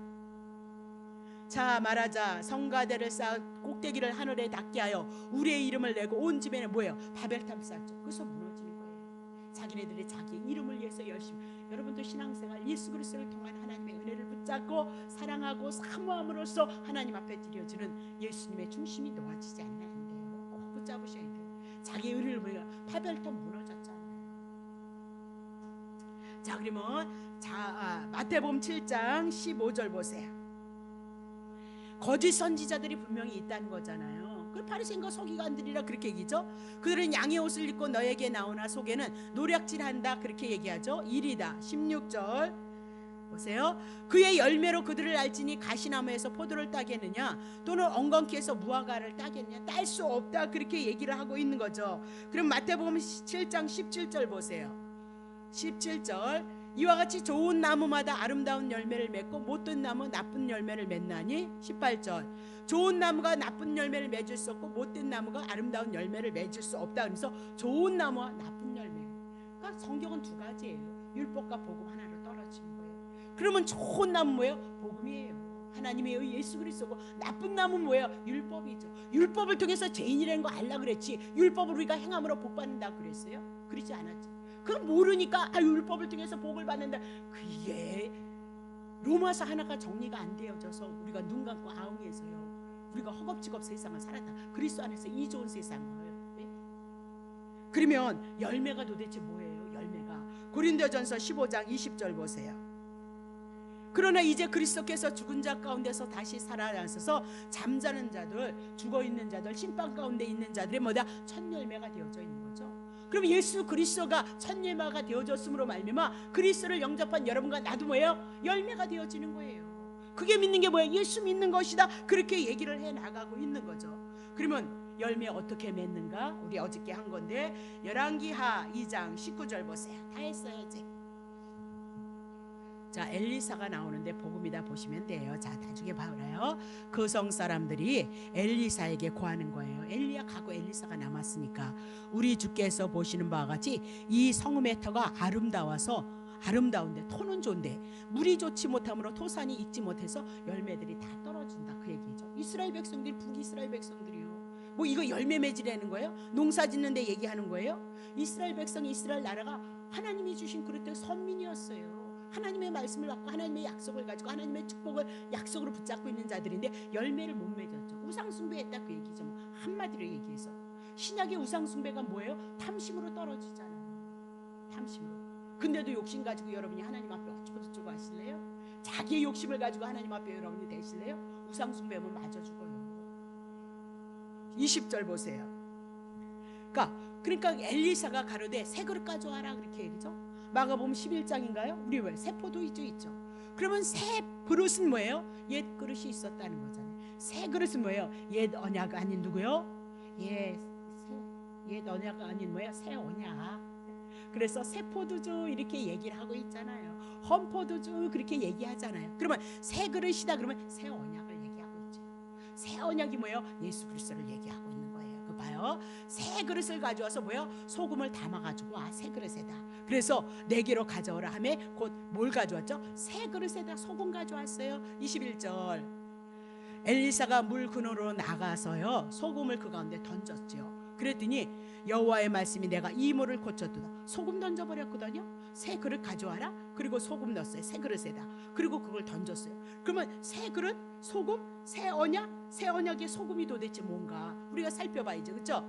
자, 말하자 성가대를 쌓아 꼭대기를 하늘에 닿게 하여 우리의 이름을 내고 온 집에는 뭐예요? 바벨탑 쌓았죠. 그래서 무너지는 거예요. 자기네들이 자기 이름을 위해서 열심히. 여러분도 신앙생활 예수 그리스도를 통한 하나님의 은혜를 붙잡고 사랑하고 사모함으로써 하나님 앞에 드려지는 예수님의 중심이 놓아지지 않으면 안 돼요. 꼭 붙잡으셔야 돼요. 자기 의를 위해 바벨탑 무너졌잖아요. 자, 그러면 마태복음 7장 15절 보세요. 거짓 선지자들이 분명히 있다는 거잖아요. 그 바리새인과 서기관들이라 그렇게 얘기죠. 그들은 양의 옷을 입고 너에게 나오나 속에는 노략질한다 그렇게 얘기하죠. 일이다. 16절 보세요. 그의 열매로 그들을 알지니 가시나무에서 포도를 따겠느냐 또는 엉겅퀴에서 무화과를 따겠느냐 딸 수 없다 그렇게 얘기를 하고 있는 거죠. 그럼 마태복음 7장 17절 보세요. 17절 이와 같이 좋은 나무마다 아름다운 열매를 맺고 못된 나무 나쁜 열매를 맺나니. 18절 좋은 나무가 나쁜 열매를 맺을 수 없고 못된 나무가 아름다운 열매를 맺을 수 없다. 그래서 좋은 나무와 나쁜 열매. 그러니까 성경은 두 가지예요. 율법과 복음 하나로 떨어지는 거예요. 그러면 좋은 나무 뭐예요? 복음이에요. 하나님의 의 예수 그리스도고 나쁜 나무는 뭐예요? 율법이죠. 율법을 통해서 죄인이라는 거 알라 그랬지 율법을 우리가 행함으로 복 받는다 그랬어요? 그러지 않았죠. 그건 모르니까 율법을 통해서 복을 받는다. 그게 로마서 하나가 정리가 안 되어져서 우리가 눈 감고 아웅해서요. 우리가 허겁지겁 세상을 살았다. 그리스도 안에서 이 좋은 세상을. 네? 그러면 열매가 도대체 뭐예요? 열매가 고린도전서 15장 20절 보세요. 그러나 이제 그리스도께서 죽은 자 가운데서 다시 살아나셔서 잠자는 자들, 죽어있는 자들, 심판 가운데 있는 자들의 뭐다? 첫 열매가 되어져 있는 거죠. 그럼 예수 그리스도가 첫 열매가 되어졌음으로 말미암아 그리스도를 영접한 여러분과 나도 뭐예요? 열매가 되어지는 거예요. 그게 믿는 게 뭐예요? 예수 믿는 것이다. 그렇게 얘기를 해나가고 있는 거죠. 그러면 열매 어떻게 맺는가? 우리 어저께 한 건데 열왕기하 2장 19절 보세요. 다 했어야지. 자, 엘리사가 나오는데 복음이다 보시면 돼요. 자, 나중에 봐요. 그 성 사람들이 엘리사에게 구하는 거예요. 엘리야 가고 엘리사가 남았으니까 우리 주께서 보시는 바와 같이 이 성읍의 터가 아름다운데 토는 좋은데 물이 좋지 못함으로 토산이 익지 못해서 열매들이 다 떨어진다 그 얘기죠. 이스라엘 백성들이 북이스라엘 백성들이요. 뭐 이거 열매 맺으라는 거예요? 농사 짓는데 얘기하는 거예요? 이스라엘 백성이 이스라엘 나라가 하나님이 주신 그릇된 선민이었어요. 하나님의 말씀을 받고 하나님의 약속을 가지고 하나님의 축복을 약속으로 붙잡고 있는 자들인데 열매를 못 맺었죠. 우상숭배했다 그 얘기죠. 뭐 한마디로 얘기해서 신약의 우상숭배가 뭐예요? 탐심으로 떨어지잖아요. 탐심으로. 근데도 욕심 가지고 여러분이 하나님 앞에 어쩌고저쩌고 하실래요? 자기의 욕심을 가지고 하나님 앞에 여러분이 되실래요? 우상숭배하면 맞아 죽어요. 20절 보세요. 그러니까 엘리사가 가로되 새 그릇 가져와라 그렇게 얘기죠. 마가복음 11장인가요? 우리 왜 새 포도 있죠. 그러면 새 그릇은 뭐예요? 옛 그릇이 있었다는 거잖아요. 새 그릇은 뭐예요? 옛 언약 아닌 누구요? 옛 언약 아닌 뭐예요? 새 언약. 그래서 새 포도주 이렇게 얘기를 하고 있잖아요. 헌 포도주 그렇게 얘기하잖아요. 그러면 새 그릇이다 그러면 새 언약을 얘기하고 있죠. 새 언약이 뭐예요? 예수 그리스도를 얘기하고 있는 거예요. 그 봐요. 새 그릇을 가져와서 뭐예요? 소금을 담아가지고 새 그릇에다. 그래서 내게로 가져오라 하며 곧 뭘 가져왔죠? 새 그릇에다 소금 가져왔어요. 21절 엘리사가 물 근원으로 나가서요 소금을 그 가운데 던졌죠. 그랬더니 여호와의 말씀이 내가 이 물을 고쳤도다. 소금 던져버렸거든요. 새 그릇 가져와라. 그리고 소금 넣었어요. 새 그릇에다. 그리고 그걸 던졌어요. 그러면 새 그릇, 소금, 새 언약, 새 언약의 소금이 도대체 뭔가 우리가 살펴봐야죠. 그렇죠?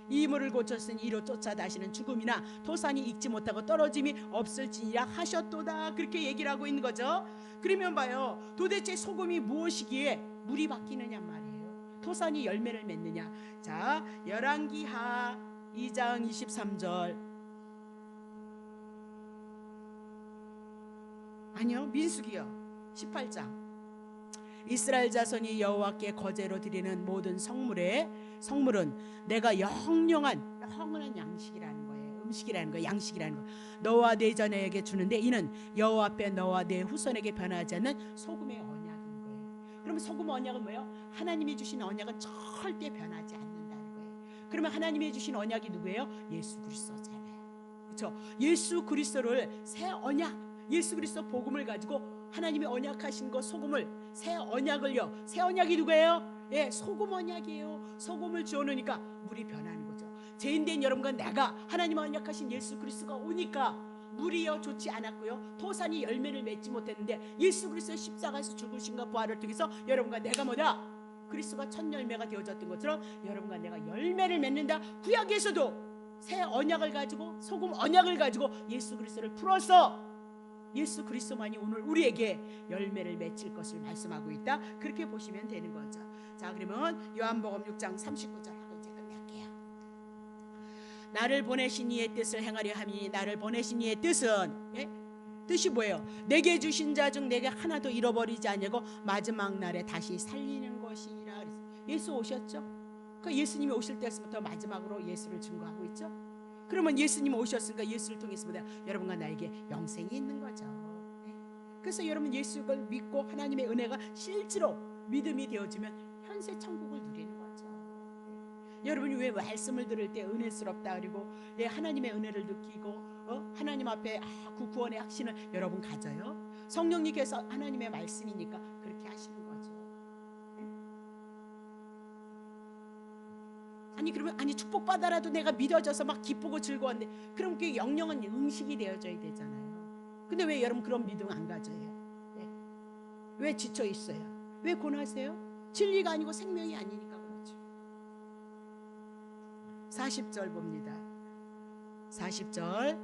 이 물을 고쳤으니 이로 쫓아다시는 죽음이나 토산이 익지 못하고 떨어짐이 없을지니라 하셨도다. 그렇게 얘기를 하고 있는 거죠. 그러면 봐요. 도대체 소금이 무엇이기에 물이 바뀌느냐 말이에요. 토산이 열매를 맺느냐. 자, 열왕기하 2장 23절. 아니요, 민수기요 18장. 이스라엘 자손이 여호와께 거제로 드리는 모든 성물은 내가 영원한 양식이라는 거예요. 음식이라는 거예요. 양식이라는 거. 너와 내 자녀에게 주는데 이는 여호와 앞에 너와 내 후손에게 변하지 않는 소금의 언약인 거예요. 그러면 소금 언약은 뭐예요? 하나님이 주신 언약은 절대 변하지 않는다는 거예요. 그러면 하나님이 주신 언약이 누구예요? 예수 그리스도잖아요. 그렇죠? 예수 그리스도를 새 언약, 예수 그리스도 복음을 가지고 하나님이 언약하신 거 소금을 새 언약을요. 새 언약이 누구예요? 예, 소금 언약이에요. 소금을 주어놓으니까 물이 변하는 거죠. 죄인된 여러분과 내가 하나님 언약하신 예수 그리스도가 오니까 물이요 좋지 않았고요. 토산이 열매를 맺지 못했는데 예수 그리스도의 십자가에서 죽으신과 부활을 통해서 여러분과 내가 뭐다? 그리스도가 첫 열매가 되어졌던 것처럼 여러분과 내가 열매를 맺는다. 구약에서도 새 언약을 가지고 소금 언약을 가지고 예수 그리스도를 풀어서 예수 그리스도만이 오늘 우리에게 열매를 맺힐 것을 말씀하고 있다. 그렇게 보시면 되는 거죠. 자, 그러면 요한복음 6장 39절 하고 이제 끝낼게요. 나를 보내신 이의 뜻을 행하려 함이니 나를 보내신 이의 뜻은 뜻이 뭐예요? 내게 주신 자 중 내게 하나도 잃어버리지 않냐고 마지막 날에 다시 살리는 것이라. 예수 오셨죠? 그 예수님이 오실 때부터 마지막으로 예수를 증거하고 있죠. 그러면 예수님 오셨으니까 예수를 통해서 여러분과 나에게 영생이 있는 거죠. 그래서 여러분 예수를 믿고 하나님의 은혜가 실제로 믿음이 되어지면 현세 천국을 누리는 거죠. 여러분이 왜 말씀을 들을 때 은혜스럽다 그리고 하나님의 은혜를 느끼고 하나님 앞에 그 구원의 확신을 여러분 가져요. 성령님께서 하나님의 말씀이니까 그렇게 하시는 거죠. 그러면 축복받아라도 내가 믿어져서 막 기쁘고 즐거웠는데 그럼 그 영령은 음식이 되어져야 되잖아요. 근데 왜 여러분 그런 믿음 안 가져요? 왜 지쳐 있어요? 왜 고나세요? 진리가 아니고 생명이 아니니까 그렇죠. 40절 봅니다. 40절.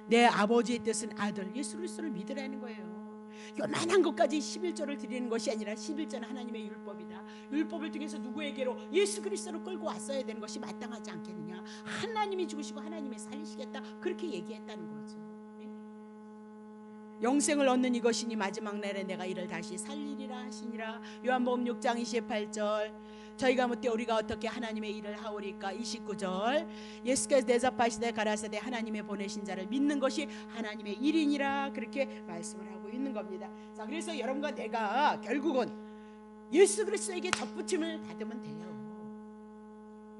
내 아버지의 뜻은 아들 예수 그리스도를 믿으라는 거예요. 요만한 것까지 11절을 드리는 것이 아니라 11절은 하나님의 율법이다. 율법을 통해서 누구에게로? 예수 그리스도를 끌고 왔어야 되는 것이 마땅하지 않겠느냐. 하나님이 죽으시고 하나님이 살리시겠다. 그렇게 얘기했다는 거죠. 영생을 얻는 이것이니 마지막 날에 내가 이를 다시 살리리라 하시니라. 요한복음 6장 28절. 저희가 묻되 우리가 어떻게 하나님의 일을 하오리까. 29절. 예수께서 대접하시되 가라사대 하나님의 보내신 자를 믿는 것이 하나님의 일이니라. 그렇게 말씀을 하고 있는 겁니다. 자, 그래서 여러분과 내가 결국은 예수 그리스도에게 접붙임을 받으면 돼요.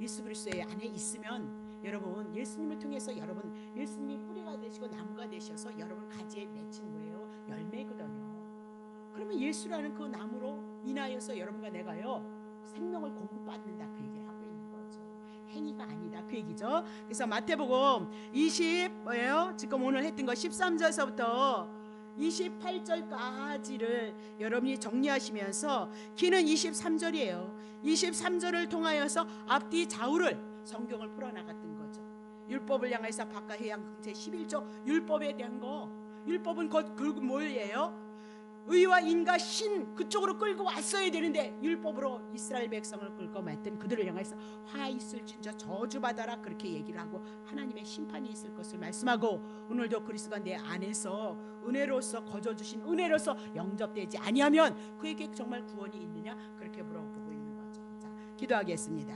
예수 그리스도의 안에 있으면 여러분 예수님을 통해서 여러분 예수님이 뿌리가 되시고 나무가 되셔서 여러분 가지에 맺힌 뭐예요? 열매거든요. 그러면 예수라는 그 나무로 인하여서 여러분과 내가요 생명을 공급받는다 그 얘기를 하고 있는 거죠. 행위가 아니다 그 얘기죠. 그래서 마태복음 20 지금 오늘 했던 거 13절서부터 28절까지를 여러분이 정리하시면서 키는 23절이에요. 23절을 통하여서 앞뒤 좌우를 성경을 풀어나갔던 거죠. 율법을 향해서 바깥 해양 제 11조 율법에 대한 거. 율법은 곧 그 뭐예요? 의와 인과 신 그쪽으로 끌고 왔어야 되는데 율법으로 이스라엘 백성을 끌고 왔던 그들을 향해서 화 있을진저 저주받아라 그렇게 얘기를 하고 하나님의 심판이 있을 것을 말씀하고 오늘도 그리스도가 내 안에서 은혜로서 거저주신 은혜로서 영접되지 아니하면 그에게 정말 구원이 있느냐 그렇게 물어보고 있는 거죠. 자, 기도하겠습니다.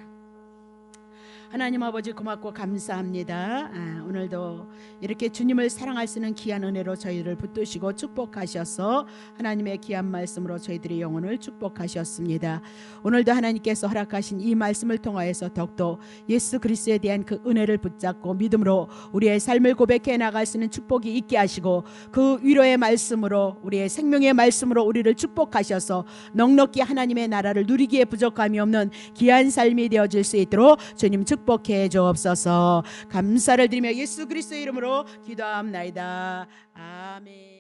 하나님 아버지 고맙고 감사합니다. 오늘도 이렇게 주님을 사랑할 수 있는 귀한 은혜로 저희를 붙드시고 축복하셔서 하나님의 귀한 말씀으로 저희들의 영혼을 축복하셨습니다. 오늘도 하나님께서 허락하신 이 말씀을 통하여서 더욱더 예수 그리스도에 대한 그 은혜를 붙잡고 믿음으로 우리의 삶을 고백해 나갈 수 있는 축복이 있게 하시고 그 위로의 말씀으로 우리의 생명의 말씀으로 우리를 축복하셔서 넉넉히 하나님의 나라를 누리기에 부족함이 없는 귀한 삶이 되어질 수 있도록 주님 축복해 주옵소서. 감사를 드리며 예수 그리스도의 이름으로 기도합나이다. 아멘.